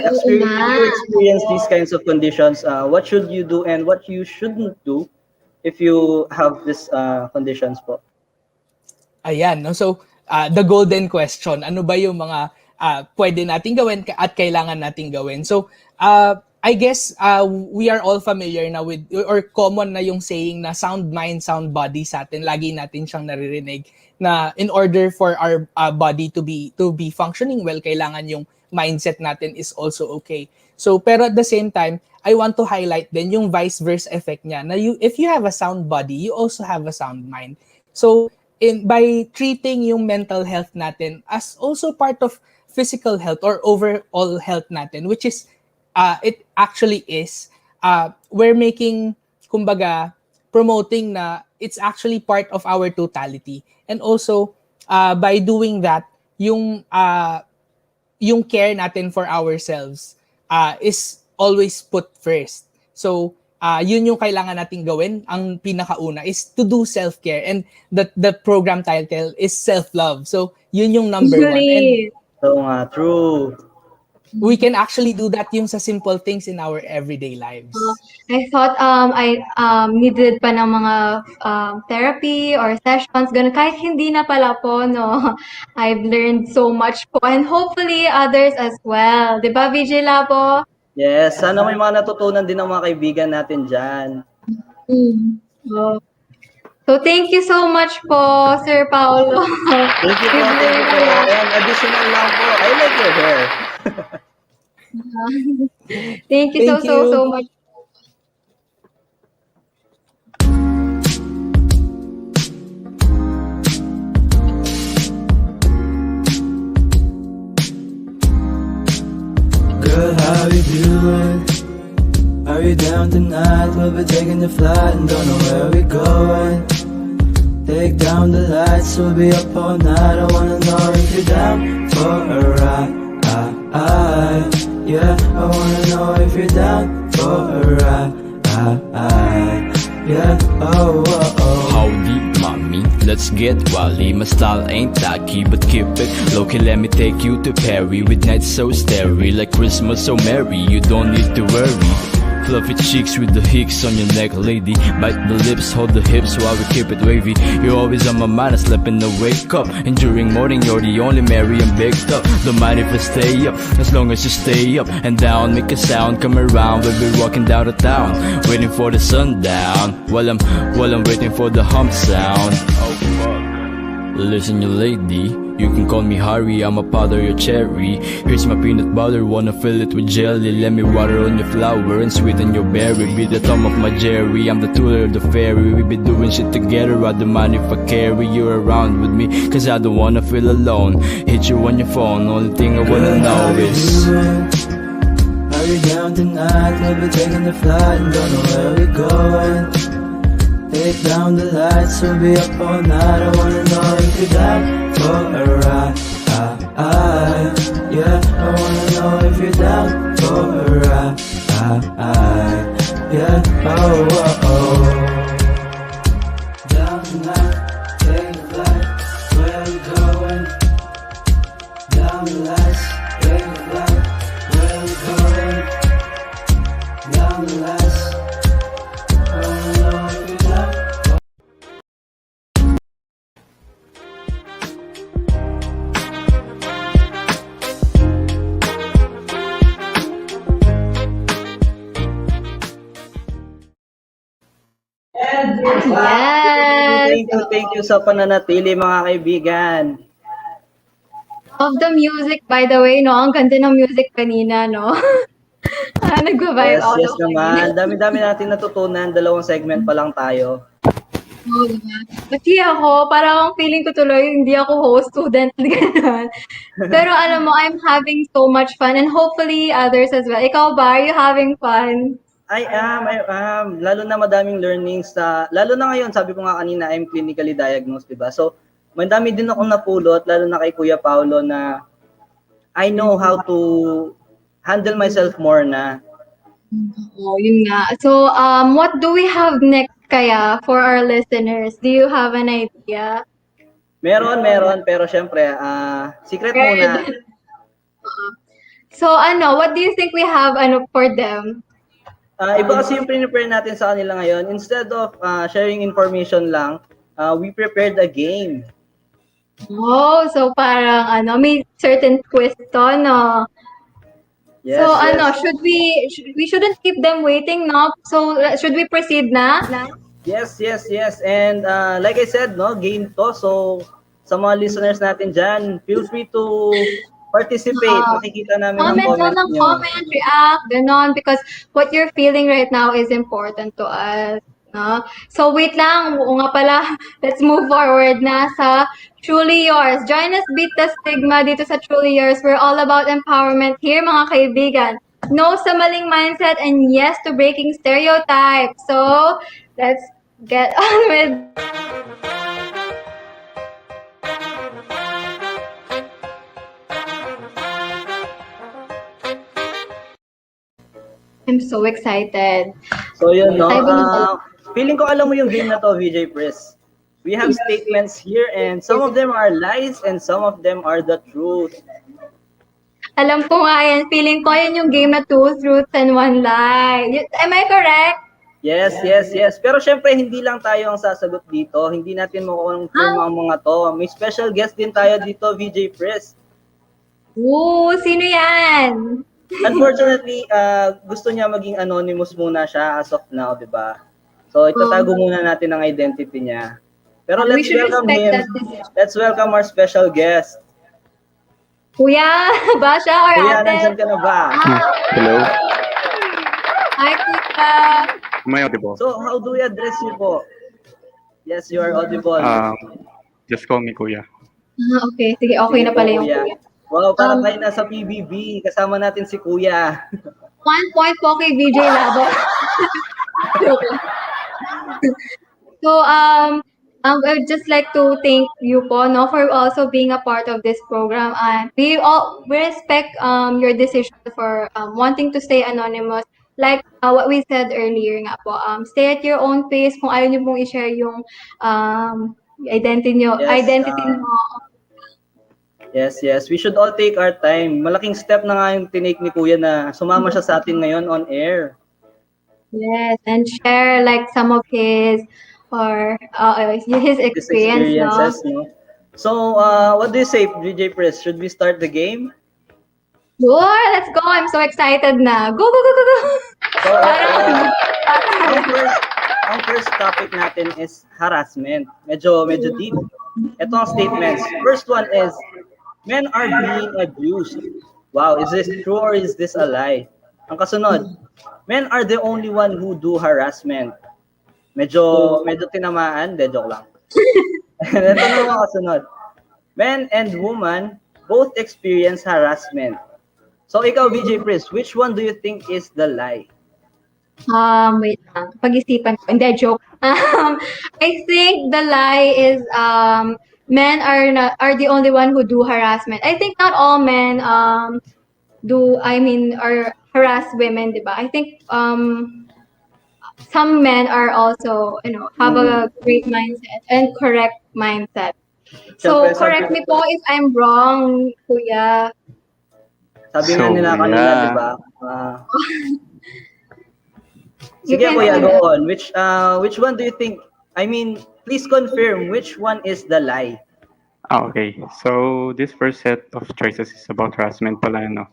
experience these kinds of conditions? What should you do and what you shouldn't do if you have these conditions po? Ayan, no? So, the golden question, ano ba yung mga pwede nating gawin at kailangan nating gawin? So, I guess we are all familiar na with, or common na yung saying na sound mind, sound body sa atin. Lagi natin siyang naririnig na in order for our body to be functioning well, kailangan yung mindset natin is also okay. So, pero at the same time, I want to highlight din yung vice versa effect niya na if you have a sound body, you also have a sound mind. So, by treating yung mental health natin as also part of physical health or overall health natin, which is it actually is, we're making, kumbaga, promoting na it's actually part of our totality. And also, by doing that, yung care natin for ourselves is always put first. So, yun yung kailangan nating gawin. Ang pinakauna is to do self-care. And the program title is self-love. So, yun yung number one. And so, true. We can actually do that yung sa simple things in our everyday lives. I thought I needed pa ng mga therapy or sessions, ganun. Kahit hindi na pala po, no? I've learned so much po and hopefully others as well. Di ba, Vigila po? Yes, sana may mga natutunan din ng mga kaibigan natin dyan. Oh. So, thank you so much po, Sir Paolo. Thank you po. And additional lang po, I like your hair. Thank you so much. Girl, how you doing? Are you down tonight? We'll be taking the flight and don't know where we're going. Take down the lights, we'll be up all night. I wanna know if you're down for a ride. Yeah, I wanna know if you're down for a ride. Yeah, oh. Howdy, mommy, let's get wally. My style ain't tacky, but keep it low-key. Let me take you to Perry with nights so starry, like Christmas so merry. You don't need to worry. Fluffy cheeks with the hicks on your neck, lady. Bite the lips, hold the hips while we keep it wavy. You're always on my mind, I slept in the wake up. And during morning, you're the only Mary I'm baked up. Don't mind if I stay up, as long as you stay up and down. Make a sound, come around, we'll be walking down the town, waiting for the sundown, while I'm waiting for the hump sound. Oh fuck. Listen, you lady, you can call me Harry, I'm a powder your cherry. Here's my peanut butter, wanna fill it with jelly. Let me water on your flower and sweeten your berry. Be the thumb of my Jerry, I'm the tool of the fairy. We be doing shit together, I don't mind if I carry you around with me, cause I don't wanna feel alone. Hit you on your phone, only thing I wanna know is, Are Are you down tonight? We'll be taking the flight and don't know where we're going. Take down the lights, we'll be up all night. I wanna know if you're down for a ride. Yeah, I wanna know if you're down for a ride. Yeah, oh. Down tonight, take the flight. Where we going? Down the lights, take the flight. Where we going? Down the lights. I wanna know if you're down. Yes! Thank you sa pananatili mga kaibigan. Of the music, by the way, no? Ang ganda ng music kanina, no? Nag-vibe out Yes ako naman. Dami-dami natin natutunan. 2 segment pa lang tayo. Oo, diba? Kasi ako, parang feeling ko tuloy, hindi ako host, student, gano'n. Pero alam mo, I'm having so much fun and hopefully others as well. Ikaw ba? Are you having fun? I am. Lalo na madaming learnings lalo na ngayon, sabi ko nga kanina, I'm clinically diagnosed, diba? So, madami din akong napulot, lalo na kay Kuya Paolo na I know how to handle myself more na. Oo, yun nga. So, what do we have next kaya for our listeners? Do you have an idea? Meron, pero syempre, secret muna. So, what do you think we have for them? Iba kasi yung prepare natin sa kanila ngayon. Instead of sharing information lang, we prepared a game. Oh, so parang may certain twist to, no? Yes, So, yes. should we shouldn't keep them waiting, no? So, should we proceed na? Yes. And like I said, no, game to. So, sa mga listeners natin dyan, feel free to participate. Makikita namin ang Comment comment lang ng nyo. comment, react, ganon, because what you're feeling right now is important to us. No? So wait lang, oo nga pala, let's move forward na sa Truly Yours. Join us beat the stigma dito sa Truly Yours. We're all about empowerment here, mga kaibigan. No sa maling mindset and yes to breaking stereotypes. So, let's get on with I'm so excited. So yun, no? Ay, bunod. Feeling ko alam mo yung game na to, VJ Press. We have statements here and some of them are lies and some of them are the truth. Alam ko nga yan. Feeling ko yan yung game na 2 truths and 1 lie. Am I correct? Yes. Pero syempre, hindi lang tayo ang sasagot dito. Hindi natin makukonfirm ang mga to. May special guest din tayo dito, VJ Press. Ooh, sino yan? Unfortunately, gusto niya maging anonymous muna siya as of now, di ba? So, itatago muna natin ang identity niya. Pero We let's should welcome respect him. that decision. Let's welcome our special guest. Kuya, Basha or Kuya, ate? nandyan ka na ba? Hello. Hi, Kuya. Am I audible? So, how do we address you po? Yes, you are audible. Just call me Kuya. Okay. Sige, okay Sige na pala po, yung Kuya. Kuya. Wow, parang tayo nasa PBB. Kasama natin si Kuya. 1 point po kay VJ Labo. So, I would just like to thank you po, no, for also being a part of this program. And we respect your decision for wanting to stay anonymous. Like what we said earlier nga po, stay at your own pace. Kung ayaw niyo pong i-share yung identity niyo, Yes. We should all take our time. Malaking step na nga yung tinake ni Kuya na sumama siya sa atin ngayon on air. Yes, and share like some of his or his experience, no? So, what do you say, DJ Press? Should we start the game? Sure, let's go. I'm so excited na. Go. So, ang first topic natin is harassment. Medyo deep. Ito ang statements. First one is, men are being abused. Wow, is this true or is this a lie? Ang kasunod, men are the only one who do harassment. Medyo tinamaan, joke lang. Ito na ang kasunod. Men and women both experience harassment. So ikaw, VJ Pris, which one do you think is the lie? Wait lang. Pag-isipan ko. Hindi, joke. I think the lie is men are the only one who do harassment. I think not all men are harass women, di ba? I think some men are also, have a great mindset and correct mindset. So, Siyempre, correct me po if I'm wrong, kuya. sabi nga So, nila kanina, yeah. di ba? You Sige can kuya, say go that. on. Which one do you think, please confirm which one is the lie? Okay. So, this first set of choices is about harassment pala, no?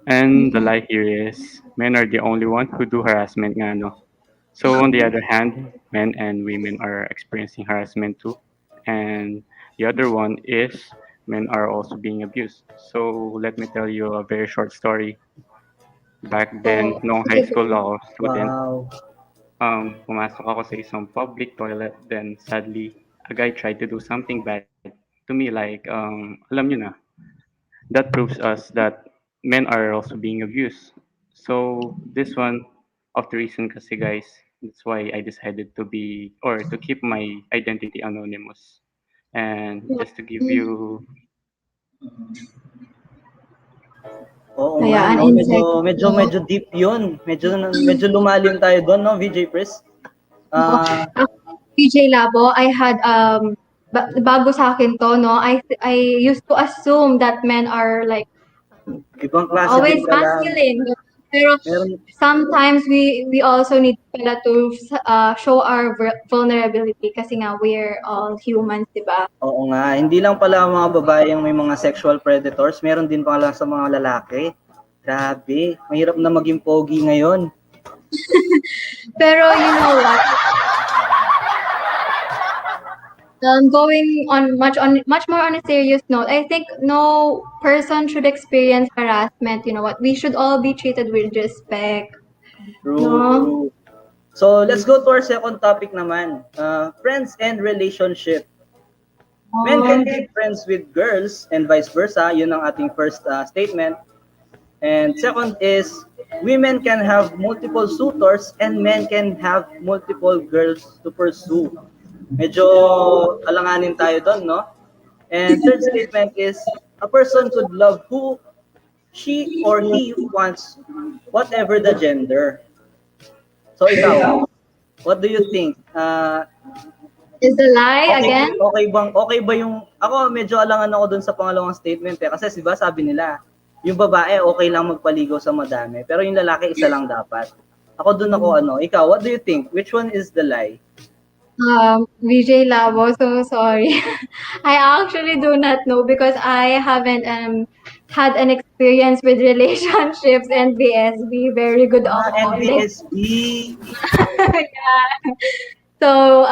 And the lie here is, men are the only one who do harassment nga, no? So, on the other hand, men and women are experiencing harassment too. And the other one is, men are also being abused. So, let me tell you a very short story. Back then, So, noong high sige, school go. ako, student, Wow. pumasok ako sa isang public toilet. Then, sadly, a guy tried to do something bad to me. Like, alam nyo na, that proves us that men are also being abused. So, this one of the reason kasi guys, that's why I decided to be, or to keep my identity anonymous. And just to give you, Oo nga, Hayaan, no? insect. Medyo deep yun. Medyo lumalim tayo doon, no, VJ Pris? Oo. Ah, Ako, PJ Labo, I had bago sa akin to, no. I used to assume that men are like ibang klase din always pala. masculine. Pero Meron, sometimes we also need pala to show our vulnerability kasi nga we're all humans, 'di ba? oo nga, hindi lang pala mga babae yung may mga sexual predators, meron din pala sa mga lalaki. Grabe, mahirap na maging pogi ngayon. Pero you know what? Going on much more on a serious note, I think no person should experience harassment. You know what? We should all be treated with respect. True, No? true. So, let's go to our second topic naman. Friends and relationship. Men can be friends with girls and vice versa. Yun ang ating first statement. And second is, women can have multiple suitors and men can have multiple girls to pursue. Medyo alanganin tayo doon, no? And third statement is, a person could love who she or he wants, whatever the gender. So ikaw, what do you think? Is the lie again? Okay ba yung, ako medyo alangan ako dun sa pangalawang statement kasi diba sabi nila, yung babae okay lang magpaligaw sa madami, pero yung lalaki isa lang dapat. Ako dun ako ikaw, what do you think? Which one is the lie? VJ Labo, so sorry. I actually do not know because I haven't had an experience with relationships and BSB. Very good ako. NBSB. Yeah. So,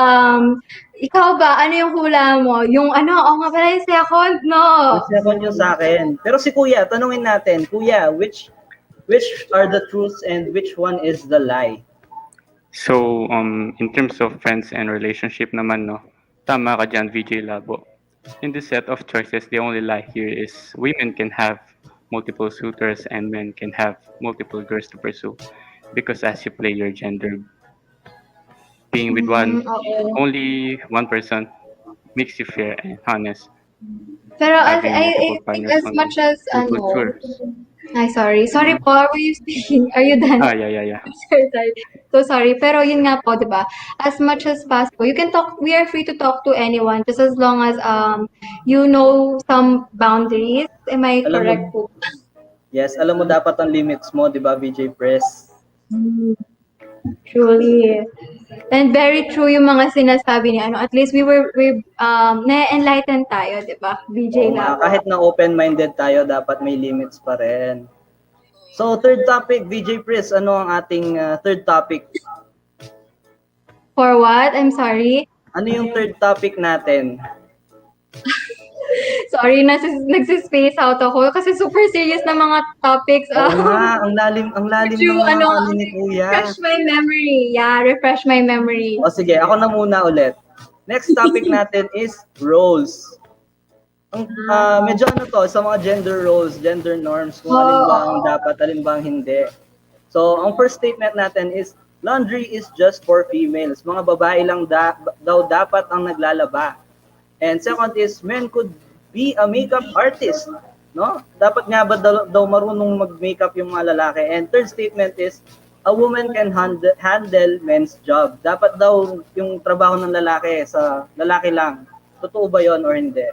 ikaw ba, ano yung hula mo? Yung nga pala yung second, no? Second yung sa akin. Pero si Kuya, tanungin natin, Kuya, which are the truths and which one is the lie? so, in terms of friends and relationship naman, no, tama ka dyan, VJ Labo. In this set of choices, the only lie here is women can have multiple suitors and men can have multiple girls to pursue. Because as you play your gender, being with Oo. only one person makes you fair and honest. Pero Having I multiple think partners as on much as multiple tours. Ay, sorry. Sorry po, were you speaking? Are you done? Yeah. Sorry. So sorry. Pero yun nga po, di ba? As much as possible, you can talk, we are free to talk to anyone just as long as you know some boundaries. Am I Alam mo, correct po? yes, alam mo dapat ang limits mo, 'di ba, VJ Press? Truly. And very true yung mga sinasabi ni At least we na-enlighten tayo, di ba? BJ Oo nga, Labo. kahit na open-minded tayo, dapat may limits pa rin. So, third topic, VJ Pris, ano ang ating third topic? For what? I'm sorry. Ano yung third topic natin? Sorry, nagsispace out ako kasi super serious na mga topics. Oo nga, ang lalim Medyo, ng mga ni Kuya. refresh my memory. Yeah, refresh my memory. O sige, ako na muna ulit. Next topic natin is roles. Medyo ano to, sa mga gender roles, gender norms, kung alin ba ang dapat, alin ba ang hindi. So, ang first statement natin is, laundry is just for females. Mga babae lang daw dapat ang naglalaba. And second is, men could be a makeup artist. No? Dapat nga ba daw marunong mag-makeup yung mga lalaki? And third statement is, a woman can handle men's job. Dapat daw yung trabaho ng lalaki sa lalaki lang. Totoo ba yon or hindi?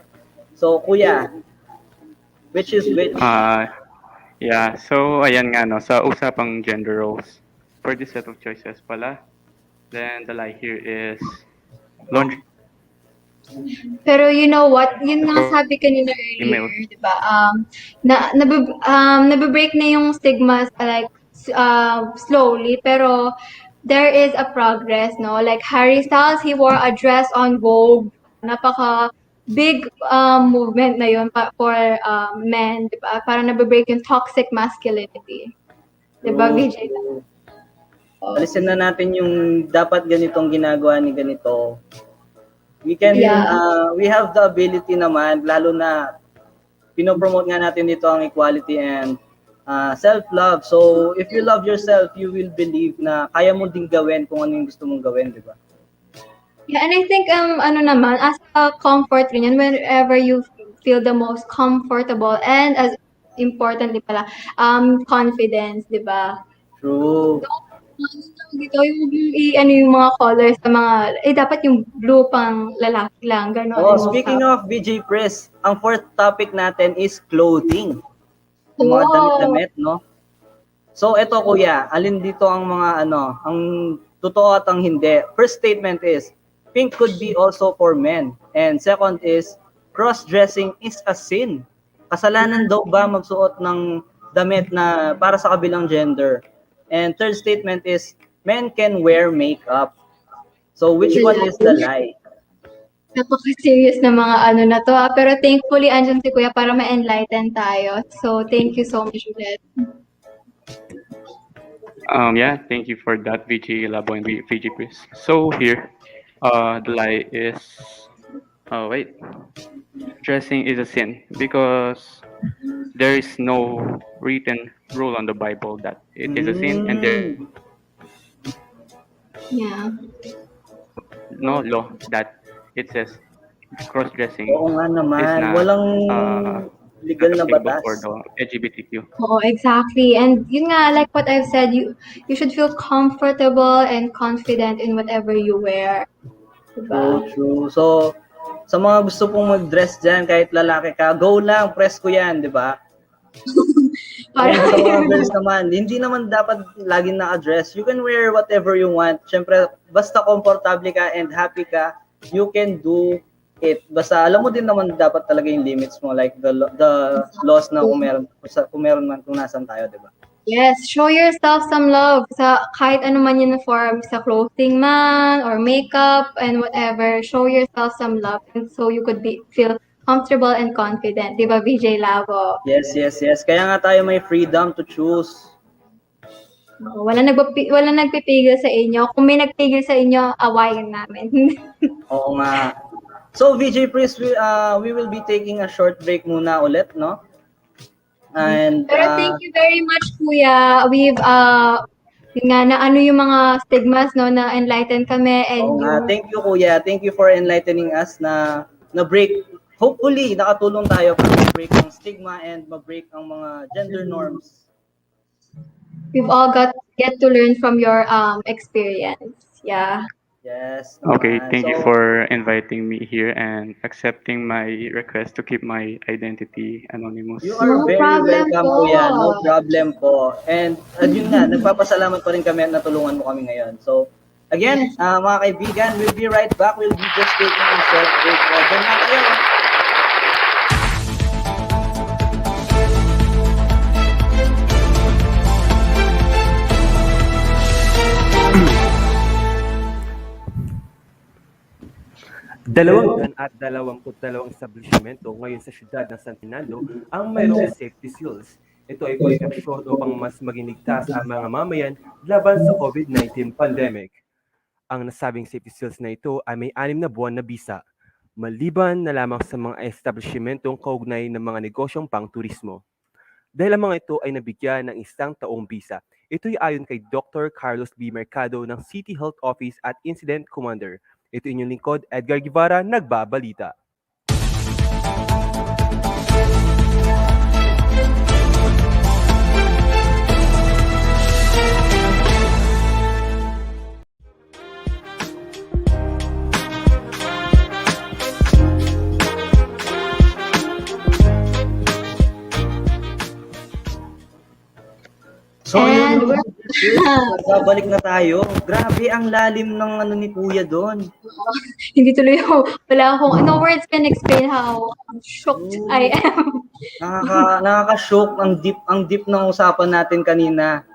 So, kuya, which is which? Yeah, so ayan nga no, sa usapang gender roles, for this set of choices pala, then the lie here is laundry Pero you know what? Yun nga sabi kanina earlier, female. di ba? Nabibreak na yung stigma like slowly, pero there is a progress, no? Like Harry Styles, he wore a dress on Vogue. Napaka big movement na yun for men, di ba? Parang nabibreak yung toxic masculinity. Di ba, VJ? Alisin na natin yung dapat ganitong ginagawa ni ganito. We can, we have the ability naman, lalo na pinopromote nga natin dito ang equality and self-love. So, if you love yourself, you will believe na kaya mo ding gawin kung ano yung gusto mong gawin, di ba? Yeah, and I think, ano naman, as a comfort rin yan, whenever you feel the most comfortable and as importantly pala, confidence, di ba? True. Dito, ano yung mga colors sa mga, dapat yung blue pang lalaki lang, gano'n. Oh, speaking of BJ Press, ang fourth topic natin is clothing. Yung mga damit-damit, no? So, eto kuya, alin dito ang mga ang totoo at ang hindi? First statement is, pink could be also for men. And second is, cross-dressing is a sin. Kasalanan daw ba magsuot ng damit na para sa kabilang gender? And third statement is, men can wear makeup. So, which one is the lie? Napaka-serious na mga ano na to. Pero thankfully, andyan si Kuya para ma-enlighten tayo. So, thank you so much ulit. Yeah, thank you for that, VG Labo and VG Chris. So here, the lie is, wait, dressing is a sin because there is no written rule on the Bible that it is a sin, and there no law that it says cross-dressing Oo nga naman, is not walang legal na batas. for the LGBTQ. Oh, exactly. And yun nga, like what I've said, you should feel comfortable and confident in whatever you wear. Diba? True. So, sa mga gusto pong mag-dress dyan, kahit lalaki ka, go lang, press ko yan, di ba? Para sa mga girls naman, hindi naman dapat laging naka-dress. You can wear whatever you want. Siyempre, basta komportable ka and happy ka, you can do it. Basta alam mo din naman dapat talaga yung limits mo, like the laws na kung meron man, kung nasan tayo, di ba? Yes, show yourself some love sa kahit ano man yun na form, sa clothing man or makeup and whatever. Show yourself some love and so you could feel comfortable and confident. Di ba, VJ Lavo? Yes. Kaya nga tayo may freedom to choose. Wala nagpipigil sa inyo. Kung may nagpigil sa inyo, awayin namin. Oo nga. So, VJ Priest, we will be taking a short break muna ulit, no? And pero thank you very much, Kuya. We've na ano yung mga stigmas, no, na enlighten kami and thank you, Kuya. Thank you for enlightening us na break. Hopefully, nakatulong tayo para ma-break ang stigma and ma-break ang mga gender norms. We've all get to learn from your experience. Yeah. Yes. Okay, thank you for inviting me here and accepting my request to keep my identity anonymous. You are very welcome, Kuya. No problem po. And yun nga, nagpapasalamat pa rin kami at natulungan mo kami ngayon. So, again, mga kaibigan, we'll be right back. We'll be just taking a short break. Diyan na kayo. Dalawang establishmento ngayon sa siyudad ng San Fernando ang mayroong safety seals. Ito ay proteksyon upang mas maging ligtas ang mga mamayan laban sa COVID-19 pandemic. Ang nasabing safety seals na ito ay may 6 na buwan na bisa. maliban na lamang sa mga establishmentong kaugnay ng mga negosyong pang-turismo. Dahil ang mga ito ay nabigyan ng isang taong bisa. Ito'y ayon kay Dr. Carlos B. Mercado ng City Health Office at Incident Commander. Ito inyong lingkod, Edgar Guevara, nagbabalita. So, And yun, babalik na tayo. Grabe ang lalim ng ano ni Kuya doon. hindi tuloy ako, wala akong, no words can explain how shocked I am. Nakaka-shock ang deep ng usapan natin kanina.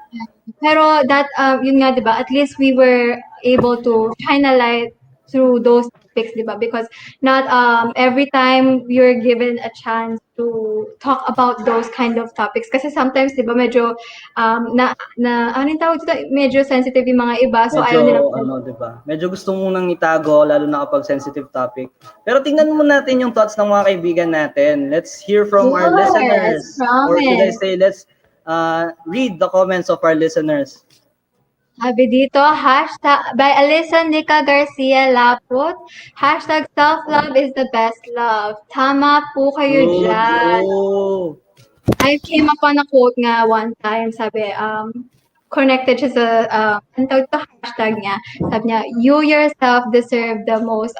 Pero that, yun nga, di ba, at least we were able to shine a light through those topics, di ba? Because not every time you're given a chance to talk about those kind of topics. Kasi sometimes, di ba, medyo, anong tawag dito? Medyo sensitive yung mga iba. So, ayaw nila. Di ba? Medyo gusto mo nang itago, lalo na kapag sensitive topic. Pero tingnan mo natin yung thoughts ng mga kaibigan natin. Let's hear from our listeners. Or should I say, let's read the comments of our listeners. Sabi dito, hashtag, by Alisa Nica Garcia Laput, hashtag self-love is the best love. Tama po kayo dyan. I came upon a quote nga one time, sabi, connected siya sa, ang tawag ito, hashtag niya. Sabi niya, you yourself deserve the most,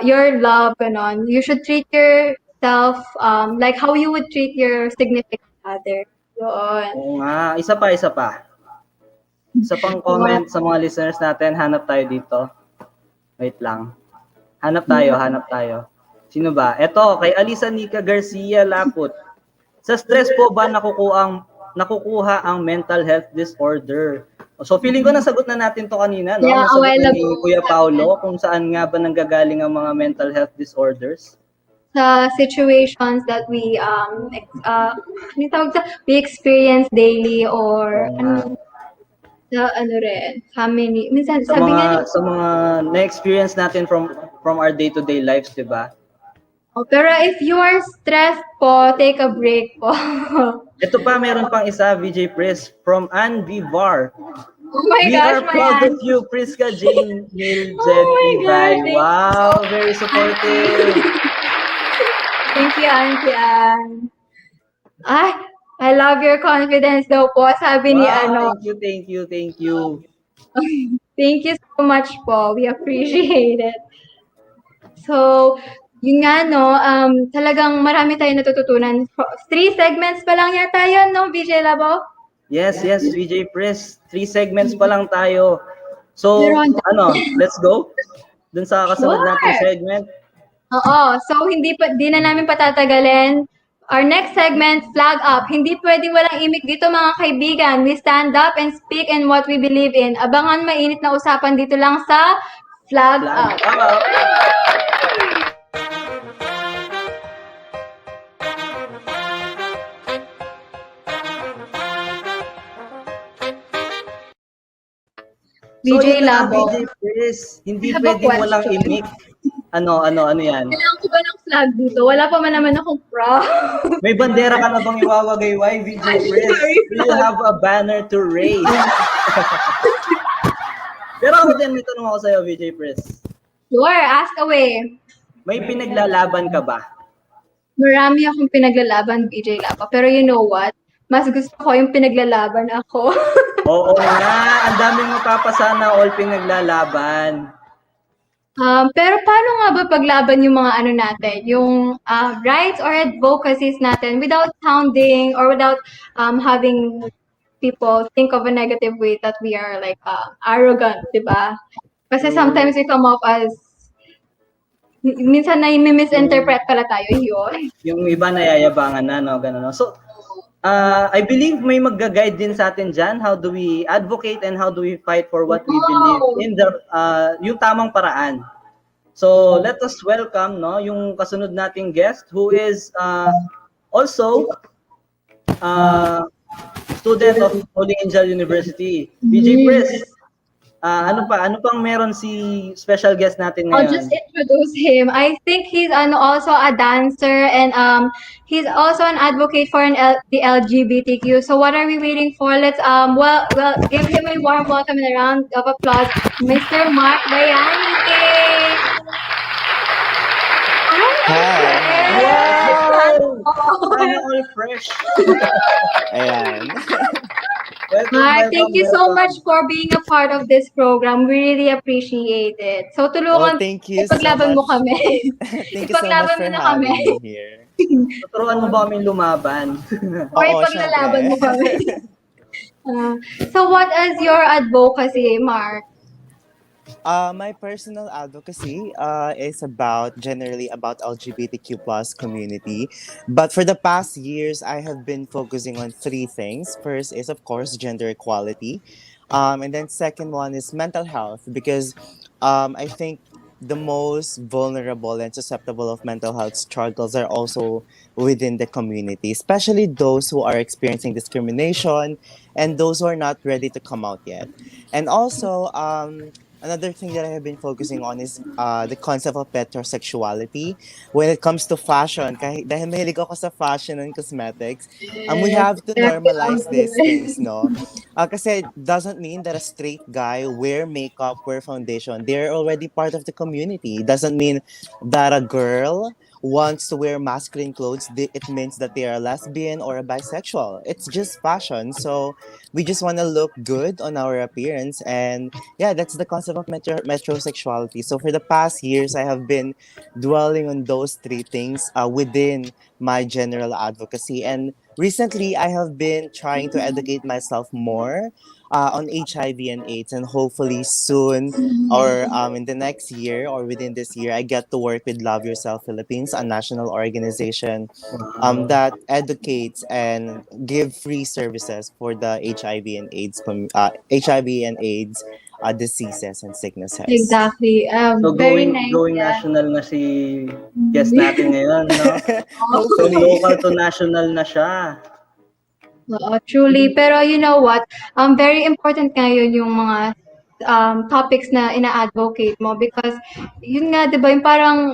your love, ganon. You should treat yourself like how you would treat your significant other. Yun. Oo nga, isa pa. Isa pang comment sa mga listeners natin, hanap tayo dito. Wait lang. Hanap tayo. Sino ba? Ito, kay Alisa Nica Garcia Laput. Sa stress po ba nakukuha ang mental health disorder? So feeling ko nasagot na natin to kanina, no? Yeah, nasagot na ni Kuya Paulo kung saan nga ba nanggagaling ang mga mental health disorders. Sa situations that we we experience daily or family. Minsan Sa sabi mga na-experience natin from our day-to-day lives, 'di ba? Pero if you are stressed po, take a break po. Ito pa, meron pang isa, VJ Pris, from Ann Vivar. Oh my We gosh, are proud of you, Priska Jane Neil Jen Ibay. Wow, very supportive. Thank you, Auntie Ann. I love your confidence daw po, sabi ni Thank you. Thank you so much po. We appreciate it. So, yun nga, talagang marami tayong natututunan. 3 segments pa lang yata yun, no, VJ Labo? Yes, VJ Pris. 3 segments pa lang tayo. So, let's go? Dun sa kasunod nating segment. Oo. So, di na namin patatagalin. Our next segment, flag up. Hindi pwedeng walang imik dito, mga kaibigan. We stand up and speak in what we believe in. Abangan mainit na usapan dito lang sa Flag Up. VJ Labo. VJ Chris, hindi pwedeng walang imik. Ano yan? Kailangan ko ba ng flag dito? Wala pa man naman akong proud. May bandera ka na bang iwawagayway, VJ Chris? Do you have a banner to raise? Pero ako din, may tanong ako sa'yo, VJ Chris. Sure, ask away. May pinaglalaban ka ba? Marami akong pinaglalaban, VJ Labo. Pero you know what? Mas gusto ko yung pinaglalaban ako. Oo nga, ang daming mapapasana all pinaglalaban. Pero paano nga ba paglaban yung mga natin, yung rights or advocacies natin without sounding or without having people think of a negative way that we are like arrogant, di ba? Kasi sometimes we come off as minsan na i-misinterpret pala tayo yun. Yung iba nayayabangan na, no? Ganun, no? So, I believe may magga-guide din sa atin dyan. How do we advocate and how do we fight for what we believe in the yung tamang paraan. So let us welcome yung kasunod nating guest who is also student of Holy Angel University. VJ Pris. Ano pang meron si special guest natin I'll just ngayon? introduce him. I think he's also a dancer and he's also an advocate for the LGBTQ. So what are we waiting for? Let's well give him a warm welcome and a round of applause, Mr. Mark Bayani. Hi! Wow! Sana all fresh. Ayan. Mark, thank you so much welcome. for being a part of this program. We really appreciate it. So Well, tulungan, thank you so ipaglaban mo much. kami. Thank you so much Ipaglaban mo for na kami. having me here. Tuturuan mo ba kaming lumaban? Or Oo, ipaglalaban syempre. mo kami. So what is your advocacy, Mark? My personal advocacy is generally about LGBTQ plus community. But for the past years, I have been focusing on three things. First is, of course, gender equality. And then second one is mental health, because I think the most vulnerable and susceptible of mental health struggles are also within the community, especially those who are experiencing discrimination and those who are not ready to come out yet. And also, another thing that I have been focusing on is the concept of heterosexuality when it comes to fashion. Dahil mahilig ako sa fashion and cosmetics, we Yes, have to normalize these things, no? Kasi it doesn't mean that a straight guy wear makeup, wear foundation. They're already part of the community. It doesn't mean that a girl wants to wear masculine clothes. It means that they are a lesbian or a bisexual. It's just fashion. So we just want to look good on our appearance, and yeah, that's the concept of metrosexuality. So for the past years, I have been dwelling on those three things within my general advocacy. And recently, I have been trying to educate myself more on HIV and AIDS, and hopefully soon, or in the next year or within this year, I get to work with Love Yourself Philippines, a national organization that educates and give free services for the HIV and AIDS diseases and sicknesses. exactly. So Very nice. going Yeah. national na si guest natin ngayon, no? So Hopefully. local to national na siya. Oo, truly. Pero you know what? Very important ngayon yung mga topics na ina-advocate mo because yun nga, di ba, yung parang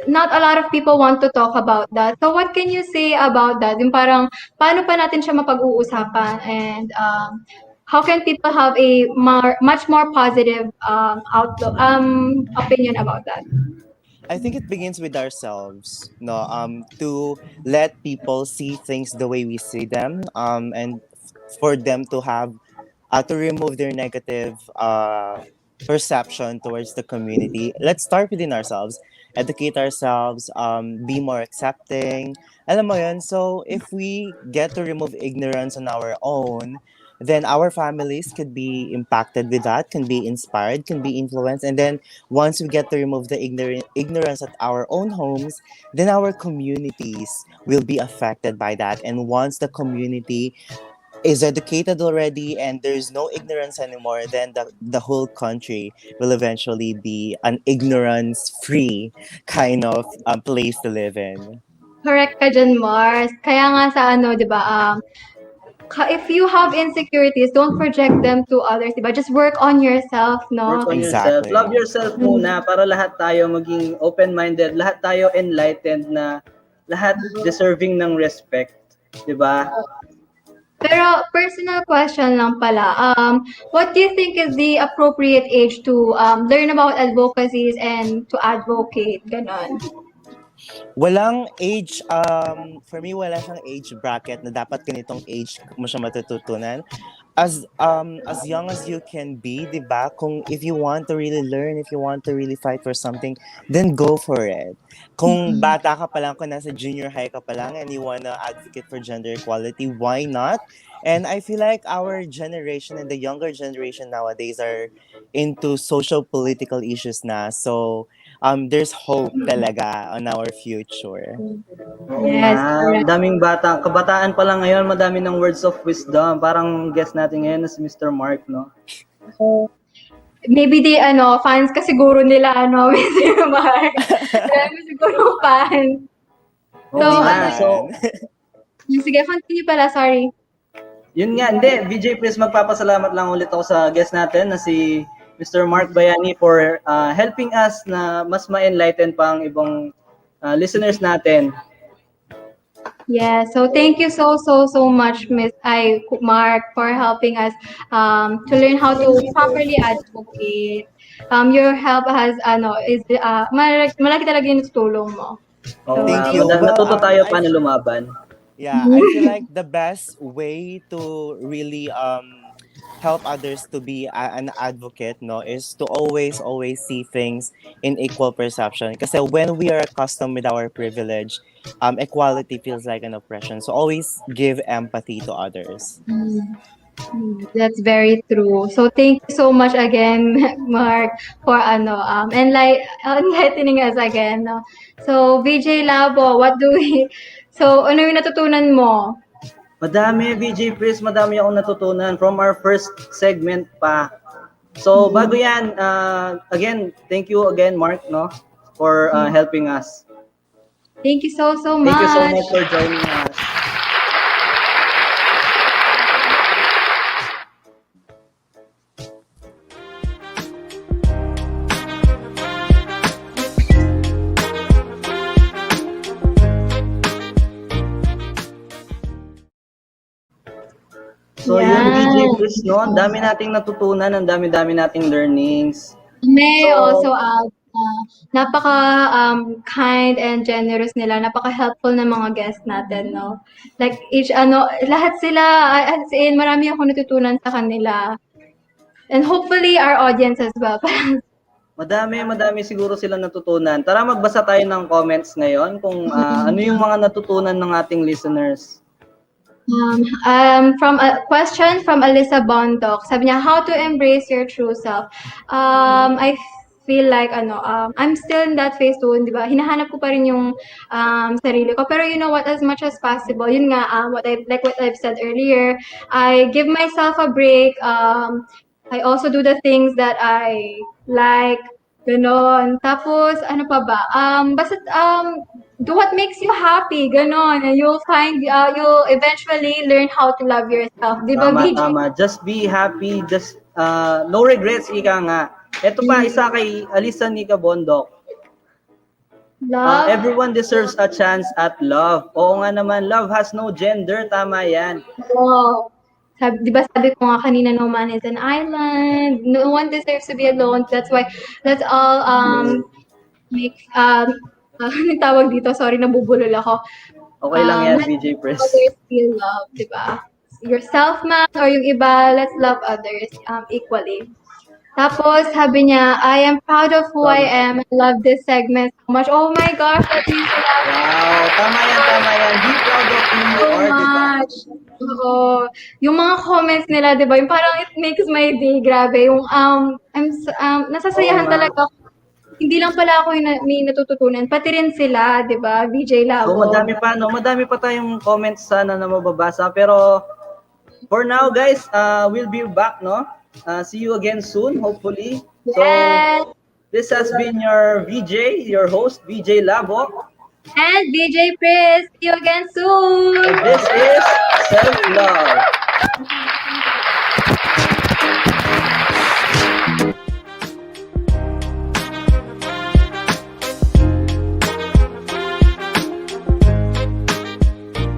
not a lot of people want to talk about that. So what can you say about that? Yung parang paano pa natin siya mapag-uusapan and how can people have a much more positive outlook opinion about that? I think it begins with ourselves, no, to let people see things the way we see them, and for them to have to remove their negative perception towards the community. Let's start within ourselves, educate ourselves, be more accepting. Alam mo yun? So if we get to remove ignorance on our own, then our families could be impacted with that, can be inspired, can be influenced. And then once we get to remove the ignorance at our own homes, then our communities will be affected by that. And once the community is educated already and there's no ignorance anymore, then the whole country will eventually be an ignorance free kind of place to live in. Correct ka dyan, Mars. Kaya nga sa ano, di ba, if you have insecurities, don't project them to others, di ba? Just work on yourself, no? Work on yourself. Exactly. Love yourself muna para lahat tayo maging open-minded, lahat tayo enlightened na lahat deserving ng respect, 'di ba? Pero personal question lang pala, what do you think is the appropriate age to learn about advocacies and to advocate? Ganon. Walang age, for me, wala siyang age bracket na dapat ganitong age mo siya matututunan. As young as you can be, di ba? Kung if you want to really learn, if you want to really fight for something, then go for it. Kung bata ka pa lang, kung nasa junior high ka pa lang and you wanna advocate for gender equality, why not? And I feel like our generation and the younger generation nowadays are into social political issues na. So, there's hope talaga on our future. Oo Yes, nga, correct. daming kabataan pa lang ngayon, madami ng words of wisdom. Parang guest natin ngayon na si Mr. Mark, no? Maybe the fans ka siguro nila Mr. Mark. Marami siguro fans. Oo nga, Hindi so sige, continue pala, sorry. Yun nga, hindi. VJ, please magpapasalamat lang ulit ako sa guest natin na si Mr. Mark Bayani for helping us na mas ma-enlighten pa ang ibang listeners natin. Yeah, so thank you so much, Mark, for helping us to learn how to properly advocate. Your help has malaki talaga yung tulong mo. Oo, Thank you. natuto tayo I paano lumaban. Yeah, I feel like the best way to really help others to be an advocate, no, is to always see things in equal perception. Because when we are accustomed with our privilege, equality feels like an oppression. So always give empathy to others. That's very true. So thank you so much again, Mark, for enlightening us again. No? So VJ Labo, ano yung natutunan mo? Madami, VJ Chris, madami akong natutunan from our first segment pa. So, bago yan, again, thank you again, Mark, no, for helping us. Thank you so much. Thank you so much for joining us. So, yun, VJ Chris, no? Ang dami nating natutunan, ang dami-dami nating learnings. May also add napaka kind and generous nila, napaka helpful ng mga guests natin, no? Like lahat sila, as in, marami ako natutunan sa kanila. And hopefully our audience as well. Madami siguro sila natutunan. Tara magbasa tayo ng comments ngayon kung ano yung mga natutunan ng ating listeners. From a question from Alyssa Bondok, sabi niya, how to embrace your true self. I feel like I'm still in that phase too, di ba? Hinahanap ko pa rin yung sarili ko. Pero you know what, as much as possible, yun nga, what I've said earlier, I give myself a break. I also do the things that I like, ganon. Tapos, ano pa ba? Basta, do what makes you happy, ganon. And you'll eventually learn how to love yourself. Di ba, VJ? Tama. Just be happy. Just, no regrets, ika nga. Ito pa, isa kay Alisa Nika Bondok. Love? Everyone deserves a chance at love. Oo nga naman, love has no gender. Tama yan. Wow. Di ba sabi ko nga kanina, no man is an island. No one deserves to be alone. That's why, let's all make, tawag dito, sorry, nabubulol ako. Okay lang yan, VJ Press. Others feel love, di ba? Yourself man, or yung iba, let's love others equally. Tapos, sabi niya, I am proud of who I am. I love this segment so much. Oh my gosh, that means a lot. Wow, tama yan. Be proud of who you So are, di ba? much. Oo. Yung mga comments nila, di ba? Yung parang it makes my day. Grabe. Yung, nasasayahan talaga ako. Hindi lang pala ako yung may natututunan. Pati rin sila, di ba? VJ Labo. So, madami pa tayong comments sana na mababasa. Pero, for now, guys, we'll be back, no? See you again soon, hopefully. So, this has been your VJ, your host, VJ Labo. And VJ Chris. See you again soon. And this is Self-Love.